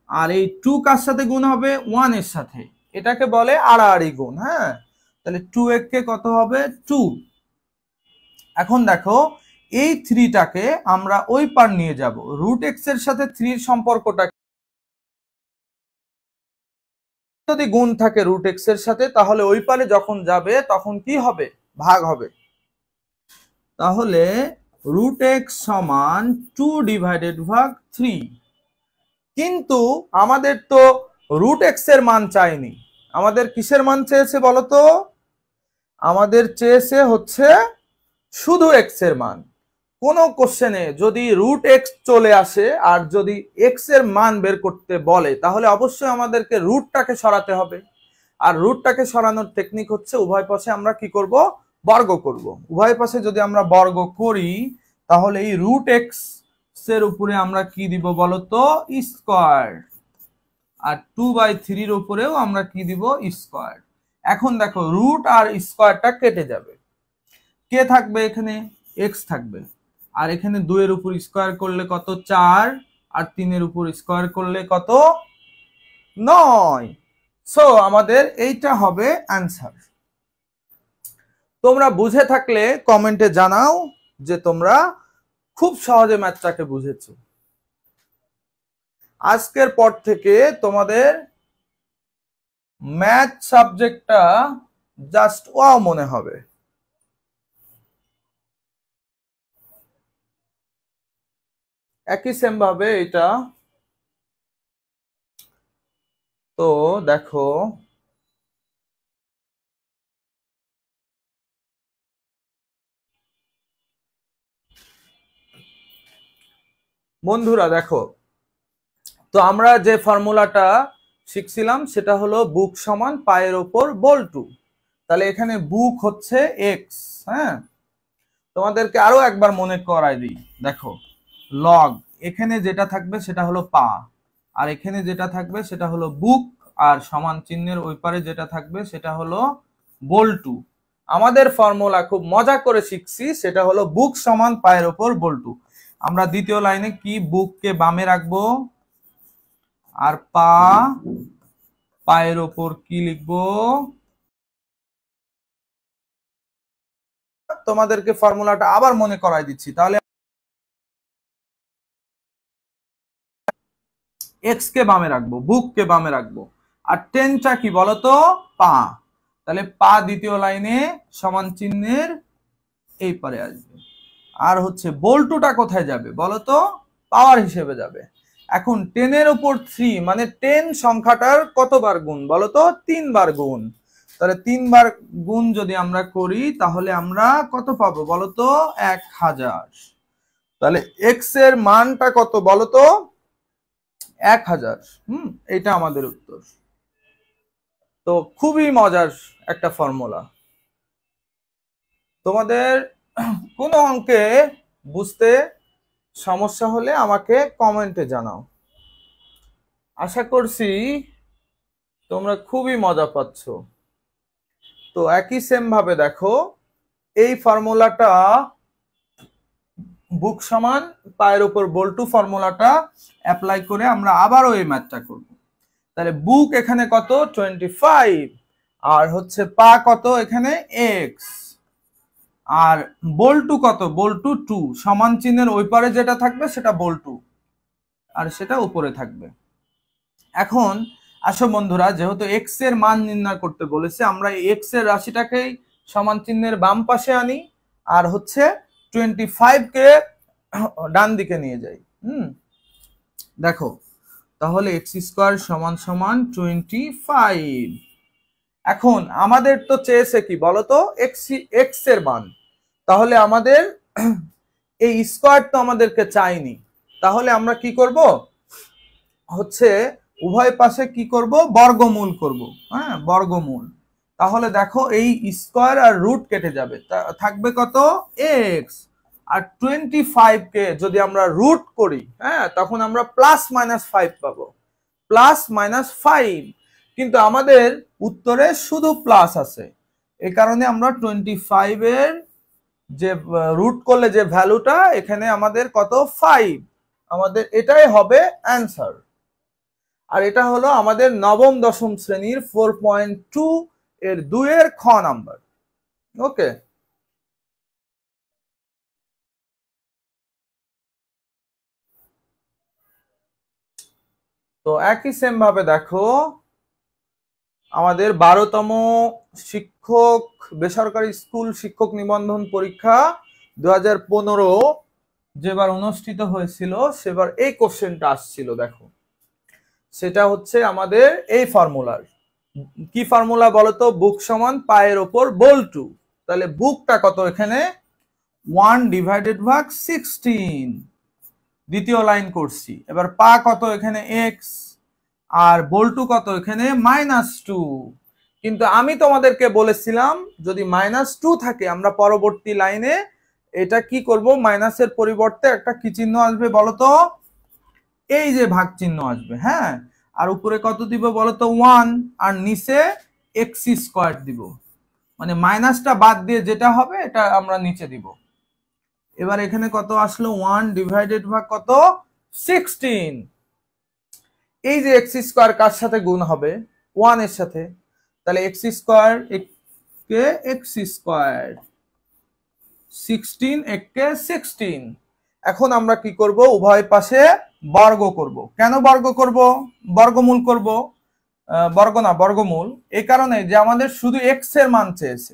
আর এই 2 কার সাথে গুণ হবে 1 এর সাথে, এটাকে বলে আড়াআড়ি গুণ, হ্যাঁ। তাহলে 2x কে কত হবে 2। এখন দেখো এই 3টাকে আমরা ওই পার নিয়ে যাব, √x এর সাথে 3 এর সম্পর্কটা যদি গুণ থাকে √x এর সাথে, তাহলে ওই পারে যখন যাবে তখন কি হবে, ভাগ হবে। তাহলে √x সমান 2/3। কিন্তু আমাদের তো √x এর মান চাইনি, আমাদের কিসের মান চেয়েছে বলতো, আমাদের চেয়েছে হচ্ছে শুধু x এর মান। কোন কোশ্চেনে যদি √x চলে আসে আর যদি x এর মান বের করতে বলে, তাহলে অবশ্যই আমাদেরকে রুটটাকে সরাতে হবে। আর রুটটাকে সরানোর টেকনিক হচ্ছে উভয় পাশে আমরা কি করব, বর্গ করব। উভয় পাশে যদি আমরা বর্গ করি তাহলে এই √x এর উপরে আমরা কি দিব বলতো, স্কয়ার, আর 2/3 এর উপরেও আমরা কি দিব স্কয়ার। এখন দেখো রুট আর স্কয়ারটা কেটে যাবে, কে থাকবে এখানে, x থাকবে, আর এখানে 2 এর উপর স্কয়ার করলে কত 4, আর 3 এর উপর স্কয়ার করলে কত 9। সো আমাদের এইটা হবে অ্যান্সার। তোমরা বুঝে থাকলে কমেন্টে জানাও যে তোমরা খুব সহজে ম্যাথটাকে বুঝেছো। আজকের পর থেকে তোমাদের ম্যাথ সাবজেক্টটা জাস্ট ওয়াও মনে হবে। একই সেম ভাবে এটা, তো দেখো বন্ধুরা দেখো, তো আমরা যে ফর্মুলাটা শিখছিলাম সেটা হলো বুক সমান পায়ের ওপর বল 2। তাহলে এখানে বুক হচ্ছে এক্স। হ্যাঁ, তোমাদেরকে আরো একবার মনে করাই দিই। দেখো, লগ এখানে যেটা থাকবে সেটা হলো পা, আর এখানে যেটা থাকবে সেটা হলো বুক, আর সমান চিহ্নের ওই পারে যেটা থাকবে সেটা হলো বল 2। আমাদের ফর্মুলা খুব মজা করে শিখছি, সেটা হলো বুক সমান পায়ের ওপর বল 2। আমরা দ্বিতীয় লাইনে কি, বুককে বামে রাখবো, আর পায়ের ওপর কি লিখবো, তোমাদেরকে ফর্মুলাটা আবার মনে করাই দিচ্ছি। তাহলে এক্স কে বামে রাখবো, বুক কে বামে রাখবো, আর টেনটা কি বলতো, পা। তাহলে পা দ্বিতীয় লাইনে সমান চিহ্নের এই পারে আসবে। আর হচ্ছে বল 2টা কোথায় যাবে বলতো, পাওয়ার হিসেবে যাবে। এখন 10 এর উপর 3 মানে 10 সংখ্যাটার কতবার গুণ বলতো, 3 বার গুণ। তাহলে 3 বার গুণ যদি আমরা করি তাহলে আমরা কত পাবো বলতো, 1000। তাহলে এক্স এর মানটা কত বলতো, 1000। এটা আমাদের উত্তর। তো খুবই মজার একটা ফর্মুলা। তোমাদের কোনো অঙ্কে বুঝতে সমস্যা হলে আমাকে কমেন্টে জানাও। আশা করছি তোমরা খুবই মজা পাচ্ছ। তো একই সেম ভাবে দেখো, এই ফর্মুলাটা বুক সমান পায়ের উপর বল 2 ফর্মুলাটা অ্যাপ্লাই করে আমরা আবারও এই ম্যাথটা করব। তাহলে বুক এখানে কত, 25, আর হচ্ছে পা কত এখানে এক্স, আর বল 2 কত, বল 2 2, সমান চিহ্নের ওই পারে যেটা থাকবে সেটা বল 2, আর সেটা উপরে থাকবে। এখন আসো বন্ধুরা, যেহেতু এক্স এর মান নির্ণয় করতে বলেছে, আমরা এক্স এর রাশিটাকেই সমান চিহ্নের বাম পাশে আনি, আর হচ্ছে 25 কে ডান দিকে নিয়ে যাই। দেখো, তাহলে এক্স স্কোয়ার সমান সমান 25। এখন আমাদের তো চেয়েছে কি বলতো, এক্স এর মান। তাহলে আমাদের এই স্কোয়ার তো আমাদেরকে চাইনি। তাহলে আমরা কি করব, হচ্ছে উভয় পাশে কি করব, বর্গমূল করব। হ্যাঁ, বর্গমূল। তাহলে দেখো, এই স্কোয়ার আর রুট কেটে যাবে, থাকবে কত, এক্স। আর 25 কে যদি আমরা রুট করি, হ্যাঁ, তখন আমরা +-5 পাবো, +-5। কিন্তু আমাদের উত্তরে শুধু প্লাস আছে, এই কারণে আমরা 25 এর যে রুট করলে যে ভ্যালুটা এখানে আমাদের কত, 5, আমাদের এটাই হবে অ্যান্সার। আর এটা হলো আমাদের নবম দশম শ্রেণীর 4.2 এর 2 এর খ নাম্বার। ওকে, তো একই সেম ভাবে দেখো, আমাদের 12তম শিক্ষক বেসরকারি স্কুল শিক্ষক নিবন্ধন পরীক্ষা 2015 যেবার অনুষ্ঠিত হয়েছিল, সেবার এই কোশ্চেনটা আসছিল। দেখো, সেটা হচ্ছে আমাদের এই ফর্মুলার। কি ফর্মুলা বলতো, বুক সমান পায়ের ওপর বল 2। তাহলে বুকটা কত এখানে, 1/16। দ্বিতীয় লাইন করছি। এবার পা কত এখানে, এক্স, আর বল 2 কত এখানে, -2। কিন্তু আমি তোমাদেরকে বলেছিলাম যদি -2 থাকে আমরা পরবর্তী লাইনে এটা কি করব, মাইনাসের পরিবর্তে একটা কি চিহ্ন আসবে বলতো, এই যে ভাগ চিহ্ন আসবে। হ্যাঁ, আর উপরে কত দিব বলতো, 1, আর নিচে এক্স স্কোয়ার দিব, মানে মাইনাসটা বাদ দিয়ে যেটা হবে এটা আমরা নিচে দিব। এবার এখানে কত আসলো, 1/কত, 16। এই যে এক্স স্কোয়ার কার সাথে গুণ হবে, 1 এর সাথে। তাহলে এক্স স্কোয়ার কে এক্স স্কোয়ার, 16 কে 16। এখন আমরা কি করব, উভয় পাশে বর্গ করব। কেন বর্গ করব, বর্গমূল করব, বর্গ না বর্গমূল, এই কারণে যে আমাদের শুধু এক্স এর মান চেয়েছে।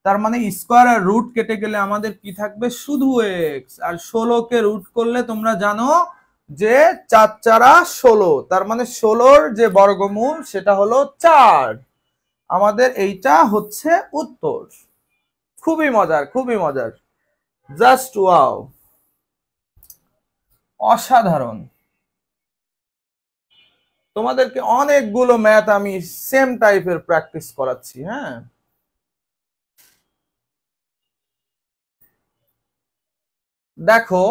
তার মানে স্কোয়ার আর রুট কেটে গেলে আমাদের কি থাকবে, শুধু এক্স। আর 16 কে রুট করলে তোমরা জানো যে 4×4 = 16, তার মানে 16-র যে বর্গমূল সেটা হলো 4। আমাদের এইটা হচ্ছে উত্তর। খুবই মজার, খুবই মজার, জাস্ট ওয়াও। অসাধারণ। তোমাদেরকে অনেকগুলো ম্যাথ আমি সেম টাইপের প্র্যাকটিস করাচ্ছি। হ্যাঁ, দেখো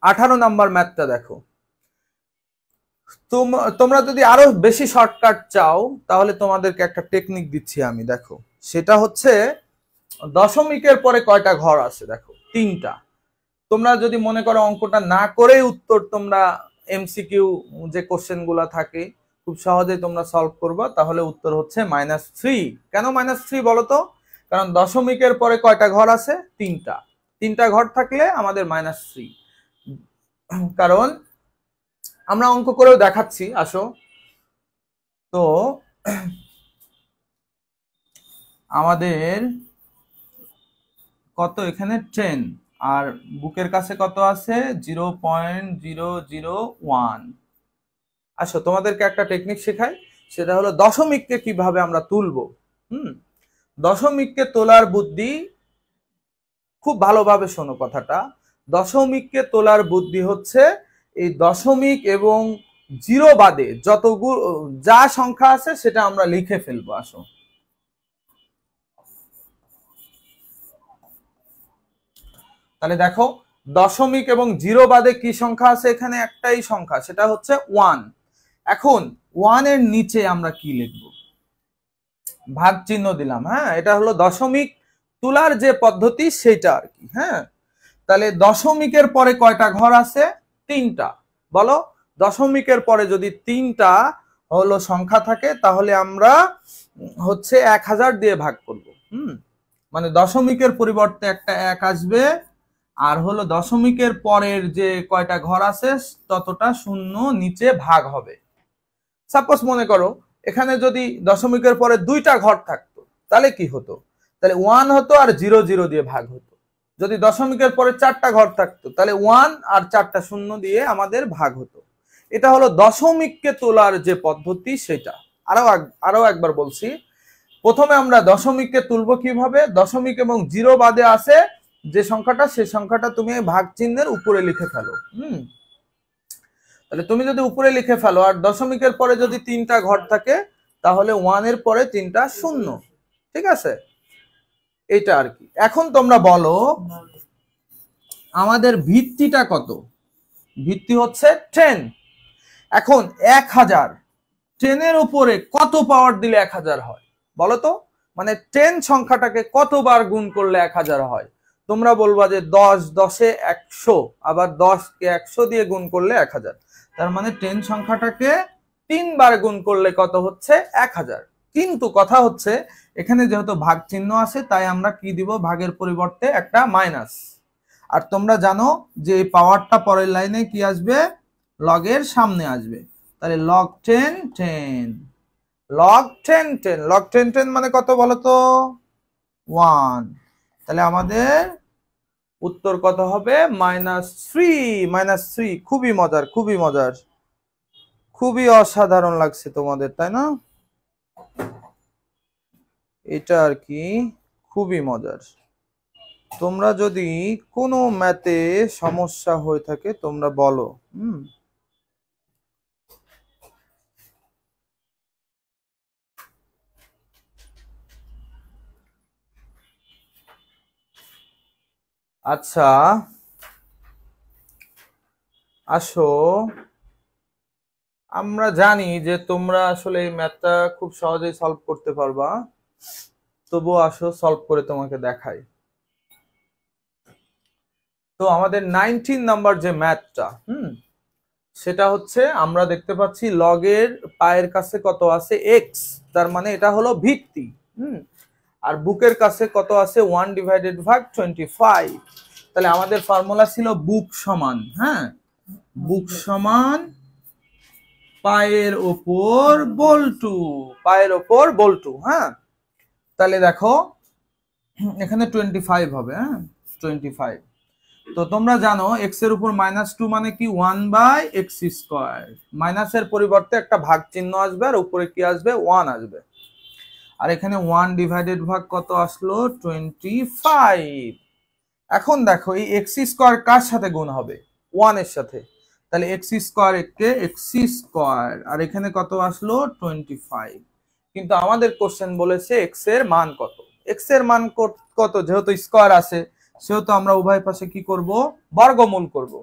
18 নাম্বার ম্যাথটা দেখো। তোমরা যদি আরো বেশি শর্টকাট চাও তাহলে তোমাদেরকে একটা টেকনিক দিচ্ছি আমি। দেখো, সেটা হচ্ছে দশমিকের পরে কয়টা ঘর আছে। দেখো, 3টা। তোমরা যদি মনে করো অঙ্কটা না করেই উত্তর তোমরা এমসিকিউ যে কোশ্চেন গুলা থাকে খুব সহজেই তোমরা সলভ করবা, তাহলে উত্তর হচ্ছে -3। কেন -3 বলো তো? কারণ দশমিকের পরে কয়টা ঘর আছে? 3টা। 3টা ঘর থাকলে আমাদের -3। কারণ আমরা অঙ্ক করেও দেখাচ্ছি, আসো। তো আমাদের কত এখানে 10, আর বুকের কাছে কত আছে? 0.001। আসো তোমাদেরকে একটা টেকনিক শেখাই, সেটা হলো দশমিককে কিভাবে আমরা তুলবো। দশমিককে তোলার বুদ্ধি খুব ভালোভাবে শোনো কথাটা। দশমিককে তোলার বুদ্ধি হচ্ছে এই দশমিক এবং জিরো বাদে যতগুলো যা সংখ্যা আছে সেটা আমরা লিখে ফেলবো। আসো, তাহলে দেখো, দশমিক এবং জিরো বাদে কি সংখ্যা আছে? এখানে একটাই সংখ্যা, সেটা হচ্ছে 1। এখন 1 এর নিচে আমরা কি লিখবো? ভাগ চিহ্ন দিলাম। হ্যাঁ, এটা হলো দশমিক তোলার যে পদ্ধতি সেটা আর কি। হ্যাঁ, তাহলে দশমিকের পরে কয়টা ঘর আছে? 3টা। বলো, দশমিকের পরে যদি 3টা হলো সংখ্যা থাকে তাহলে আমরা হচ্ছে 1000 দিয়ে ভাগ করব। মানে দশমিকের পরিবর্তে একটা 1 আসবে, আর হলো দশমিকের পরের যে কয়টা ঘর আছে ততটা শূন্য নিচে ভাগ হবে। সাপোজ মনে করো এখানে যদি দশমিকের পরে 2টা ঘর থাকতো তাহলে কি হতো? তাহলে 1 হতো আর 0 0 দিয়ে ভাগ হতো। যদি দশমিকের পরে 4টা ঘর থাকতো তাহলে 1 আর 4টা শূন্য দিয়ে আমাদের ভাগ হতো। এটা হলো দশমিককে তোলার যে পদ্ধতি সেটা। আরো একবার বলছি, প্রথমে আমরা দশমিককে তুলবো কিভাবে? দশমিক এবং 0 বাদে আছে যে সংখ্যাটা, সেই সংখ্যাটা তুমি ভাগ চিহ্নের উপরে লিখে ফেলো। তাহলে তুমি যদি উপরে লিখে ফেলো আর দশমিকের পরে যদি 3টা ঘর থাকে তাহলে 1 এর পরে 3টা শূন্য। ঠিক আছে, এটা আর কি। এখন তোমরা বলো আমাদের ভিত্তিটা কত? ভিত্তি হচ্ছে 10। এখন 1000, 10 এর উপরে কত পাওয়ার দিলে 1000 হয় বলো তো? মানে 10 সংখ্যাটাকে কতবার গুণ করলে 1000 হয়? তোমরা বলবা যে 10 10 এ 100, আবার 10 কে 100 দিয়ে গুণ করলে 1000। তার মানে 10 সংখ্যাটাকে 3 বার গুণ করলে কত হচ্ছে? 1000। কিন্তু কথা হচ্ছে এখানে যেহেতু ভাগ চিহ্ন আছে তাই আমরা কি দিব? ভাগের পরিবর্তে একটা মাইনাস। আর তোমরা জানো যে এই পাওয়ারটা পরের লাইনে কি আসবে? লগের সামনে আসবে। তাহলে log 10 10, log 10 10, log 10 10 মানে কত বলো তো? 1। তাহলে আমাদের উত্তর কত হবে? -3। খুবই মজার, খুবই মজার, খুবই অসাধারণ লাগছে তোমাদের, তাই না? এটা আর কি খুবই মজার। তোমরা যদি কোনো ম্যাথে সমস্যা হয়ে থাকে তোমরা বলো। আচ্ছা, আসো, আমরা জানি যে তোমরা আসলে এই ম্যাথটা খুব সহজেই সলভ করতে পারবা, তবুও আসো সলভ করে তোমাকে দেখাই। তো আমাদের 19 নাম্বার যে ম্যাথটা, সেটা হচ্ছে আমরা দেখতে পাচ্ছি লগের পায়ের কাছে কত আছে? x, তার মানে এটা হলো ভিত্তি। আর বুকের কাছে কত আছে? 1/25। তাহলে আমাদের ফর্মুলা ছিল বুক সমান, হ্যাঁ, বুক সমান পায়ের ওপর বল্টু, পায়ের ওপর বল্টু। হ্যাঁ, তাহলে দেখো এখানে 25 হবে। হ্যাঁ, 25। তো তোমরা জানো x এর উপর -2 মানে কি? 1/x²। মাইনাসের পরিবর্তে একটা ভাগ চিহ্ন আসবে আর উপরে কি আসবে? 1 আসবে। আর এখানে 1/ভাগ কত আসলো? 25। এখন দেখো এই x² কার সাথে গুণ হবে? 1 এর সাথে, তাহলে x স্কয়ার কে x স্কয়ার, আর এখানে কত আসলো 25। কিন্তু আমাদের কোশ্চেন বলেছে x এর মান কত। x এর মান কত, যেহেতু স্কয়ার আছে সেহেতু আমরা উভয় পাশে কি করব, বর্গমূল করব।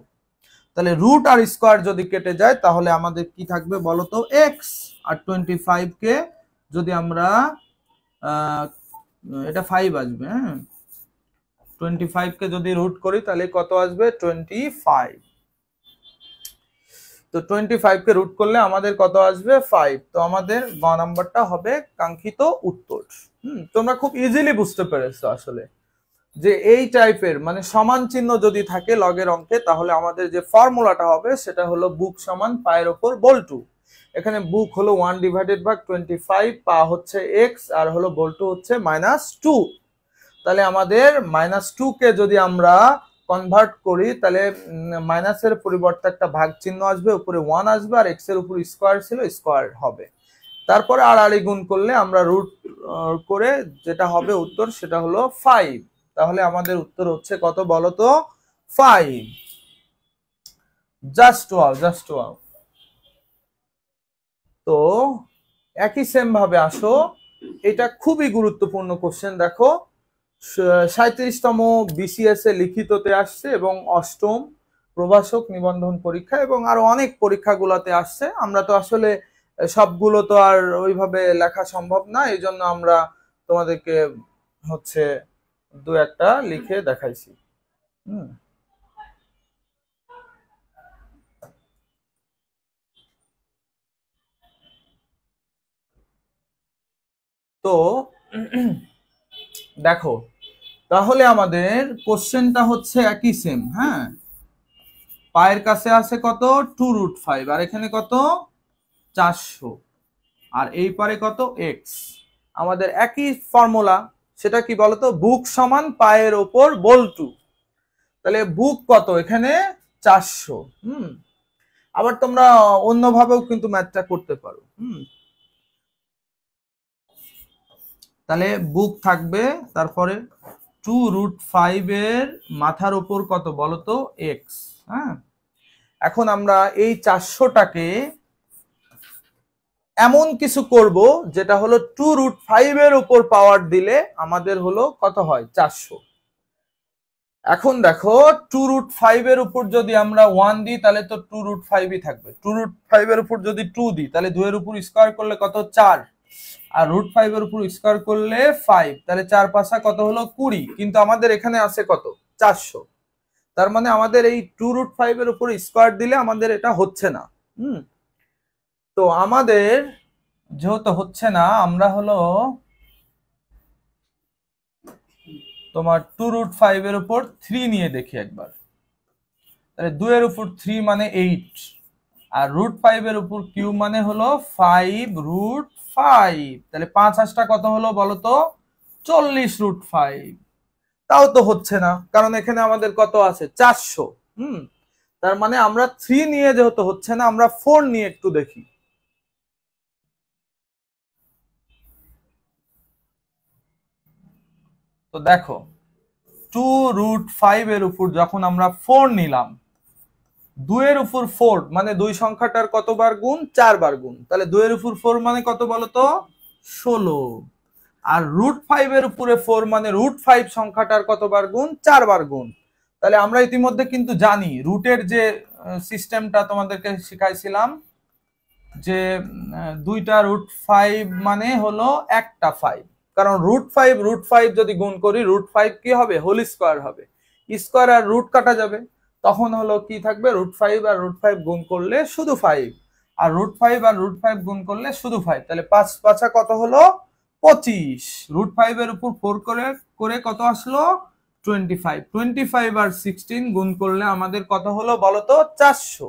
তাহলে রুট আর স্কয়ার যদি কেটে যায় তাহলে আমাদের কি থাকবে বলতো, x। আর 25 কে যদি আমরা এটা 5 আসবে, হ্যাঁ 25 কে যদি রুট করি তাহলে কত আসবে 25। তো 25 কে রুট করলে আমাদের কত আসবে 5। তো আমাদের গ নাম্বারটা হবে কাঙ্ক্ষিত উত্তর। তোমরা খুব ইজিলি বুঝতে পেরেছো আসলে যে এই টাইপের মানে সমান চিহ্ন যদি থাকে লগের অঙ্কে তাহলে আমাদের যে ফর্মুলাটা হবে সেটা হলো বুক সমান পায়ের উপর বল্টু। এখানে বুক হলো 1/25, পা হচ্ছে x, আর হলো বল্টু হচ্ছে -2। তাহলে আমাদের -2 কে যদি আমরা কনভার্ট করি তাহলে মাইনাসের পরিবর্তে একটা ভাগ চিহ্ন আসবে, উপরে 1 আসবে, আর x এর উপর স্কয়ার ছিল স্কয়ার হবে। তারপরে আড়াআড়ি গুণ করলে আমরা রুট করে যেটা হবে উত্তর সেটা হলো 5। তাহলে আমাদের উত্তর হচ্ছে কত বলতো, 5। Just wow. তো একই সেম ভাবে আসো, এটা খুবই গুরুত্বপূর্ণ কোশ্চেন। দেখো 37তম বিসিএস এ লিখিততে আসছে এবং 8ম প্রভাষক নিবন্ধন পরীক্ষা এবং আরো অনেক পরীক্ষাগুলোতে আসছে। আমরা তো আসলে সবগুলো তো আর ওইভাবে লেখা সম্ভব না, এই জন্য আমরা তোমাদেরকে হচ্ছে দু একটা লিখে দেখাইছি। তো দেখো তাহলে আমাদের কোশ্চেনটা হচ্ছে একই সেম, হ্যাঁ পায়ের কাছে আছে কত 2√5, আর এখানে কত 400, আর এই পারে কত x। আমাদের একই ফর্মুলা, সেটা কি বলতো, বুক সমান পায়ের ওপর বল্টু। তাহলে বুক কত এখানে 400। আবার তোমরা অন্যভাবেও কিন্তু ম্যাথটা করতে পারো। তাহলে বুক থাকবে, তারপরে 2√5 এর মাথার উপর কত বলতো x। হ্যাঁ এখন আমরা এই 400টাকে এমন কিছু করব যেটা হলো 2√5 এর উপর পাওয়ার দিলে আমাদের হলো কত হয় 400। এখন দেখো 2√5 এর উপর যদি আমরা 1 দিই তাহলে তো 2√5ই থাকবে। 2√5 এর উপর যদি 2 দিই তাহলে 2 এর উপর স্কয়ার করলে কত 4, আর √5 এর উপর স্কয়ার করলে 5, তাহলে 4 5 কত হলো 20। কিন্তু আমাদের এখানে আছে কত 400, তার মানে আমাদের এই 2√5 এর উপর স্কয়ার দিলে আমাদের এটা হচ্ছে না। তো আমাদের যেহেতু হচ্ছে না, আমরা হলো তোমার 2√5 এর উপর 3 নিয়ে দেখি একবার। তাহলে 2 এর উপর 3 মানে 8, আর √5 এর উপর কিউব মানে হলো 5√5। তাহলে 5 8টা কত হলো বলতো 40√5। তাও তো হচ্ছে না, কারণ এখানে আমাদের কত আছে 400। তার মানে আমরা 3 নিয়ে যেহেতু হচ্ছে না, আমরা 4 নিয়ে একটু দেখি। তো দেখো 2√5 এর উপর যখন আমরা 4 নিলাম, 2 এর উপর 4 মানে 2 সংখ্যাটার কতবার গুণ 4 বার গুণ, তাহলে 2 এর উপর 4 মানে কত বলতো 16, আর √5 এর উপরে 4 মানে √5 সংখ্যাটার কতবার গুণ 4 বার গুণ। তাহলে আমরা ইতিমধ্যে কিন্তু জানি রুটের যে সিস্টেমটা তোমাদেরকে শিখাইছিলাম, যে দুইটা √5 মানে হলো একটা 5, কারণ √5 যদি গুণ করি √5 কি হবে হোল স্কয়ার হবে, স্কয়ার আর রুট কাটা যাবে, তখন হলো কি থাকবে √5 আর √5 গুণ করলে শুধু 5, আর √5 আর √5 গুণ করলে শুধু 5। তাহলে 5 5 কত হলো 25, √5 এর উপর 4 করে কত আসলো 25, 25 আর 16 গুণ করলে আমাদের কত হলো বলতো 400।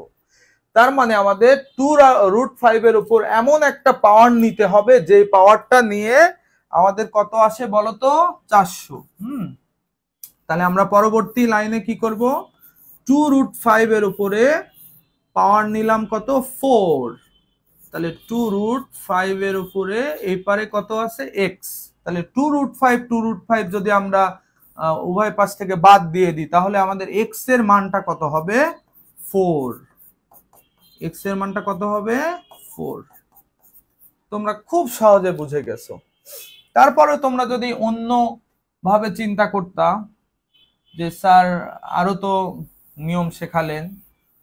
তার মানে আমাদের 2√5 এর উপর এমন একটা পাওয়ার নিতে হবে যে পাওয়ারটা নিয়ে আমাদের কত আসে বলতো 400। তাহলে আমরা পরবর্তী লাইনে কি করব, 2√5 এর উপরে পাওয়ার নিলাম কত 4, তাহলে 2√5 এর উপরে এই পারে কত আছে x। তাহলে 2√5 যদি আমরা উভয় পাশ থেকে বাদ দিয়ে দিই তাহলে আমাদের x এর মানটা কত হবে 4, x এর মানটা কত হবে 4। তোমরা খুব সহজে বুঝে গেছো। তারপরে তোমরা যদি অন্য ভাবে চিন্তা করতা যে স্যার আরো তো নিয়ম শেখালেন,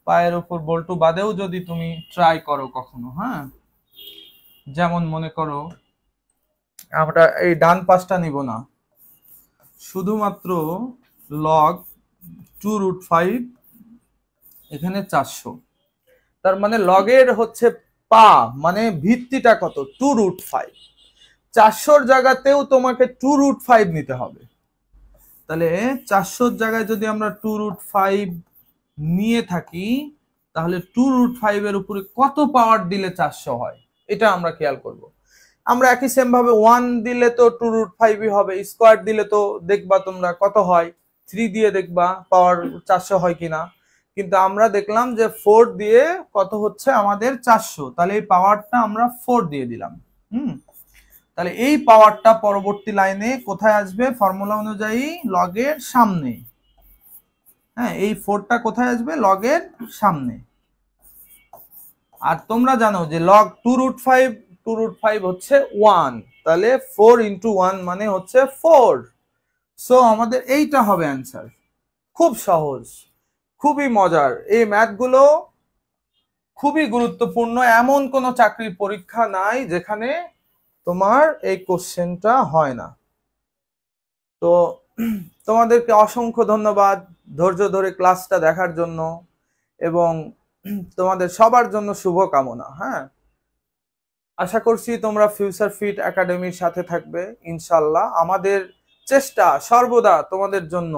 পায়ের উপর বল্টু বাদেও যদি তুমি ট্রাই করো কখনো, হ্যাঁ, যেমন মনে করো আমরা এই ডান পাশটা নিব না, শুধুমাত্র লগ 2√5, এখানে 400, তার মানে লগের হচ্ছে পা মানে ভিত্তিটা কত 2√5, 400 জায়গাতেও তোমাকে 2√5 নিতে হবে। তাহলে 400 জায়গায় যদি আমরা 2√5 নিয়ে থাকি, তাহলে 2√5 এর উপরে কত পাওয়ার দিলে 400 হয়, এটা আমরা খেয়াল করব। আমরা একই সেম ভাবে 1 দিলে তো 2√5 হবে, স্কোয়ার দিলে তো দেখবা তোমরা কত হয়, 3 দিয়ে দেখবা পাওয়ার 400 হয় কিনা, কিন্তু আমরা দেখলাম যে 4 দিয়ে কত হচ্ছে আমাদের 400, তাহলে এই পাওয়ারটা আমরা 4 দিয়ে দিলাম। তাহলে এই পাওয়ারটা পরবর্তী লাইনে কোথায় আসবে, ফর্মুলা অনুযায়ী লগের সামনে। হ্যাঁ, এই 4টা কোথায় আসবে, লগের সামনে। আর তোমরা জানো যে লগ 2√5 হচ্ছে 1, তাহলে 4 × 1 মানে হচ্ছে 4। সো আমাদের এইটা হবে অ্যান্সার। খুব সহজ, খুবই মজার। এই ম্যাথগুলো খুবই গুরুত্বপূর্ণ। এমন কোনো চাকরির পরীক্ষা নাই যেখানে তোমার এই কোশ্চেনটা হয় না। তো তোমাদেরকে অসংখ্য ধন্যবাদ ধৈর্য ধরে ক্লাসটা দেখার জন্য, এবং তোমাদের সবার জন্য শুভকামনা। হ্যাঁ, আশা করছি তোমরা ফিউচার ফিট একাডেমির সাথে থাকবে ইনশাল্লাহ। আমাদের চেষ্টা সর্বদা তোমাদের জন্য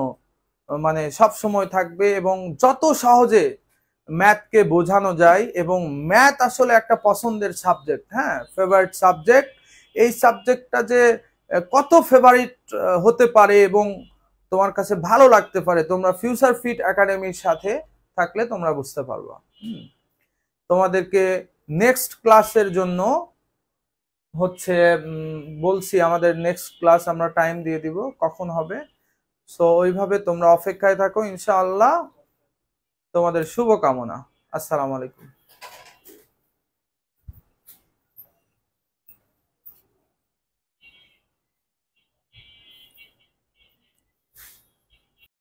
মানে সব সময় থাকবে, এবং যত সহজে ম্যাথকে বোঝানো যায়, এবং ম্যাথ আসলে একটা পছন্দের সাবজেক্ট, হ্যাঁ, ফেভারিট সাবজেক্ট। এই সাবজেক্টটা যে কত ফেভারিট হতে পারে এবং তোমার কাছে ভালো লাগতে পারে, তোমরা ফিউচার ফিট একাডেমির সাথে থাকলে তোমরা বুঝতে পারবা। তোমাদেরকে নেক্সট ক্লাসের জন্য হচ্ছে বলছি, আমাদের নেক্সট ক্লাস আমরা টাইম দিয়ে দিব কখন হবে। সো ওইভাবে তোমরা অপেক্ষায় থাকো ইনশাআল্লাহ। তোমাদের শুভকামনা। আসসালামু আলাইকুম।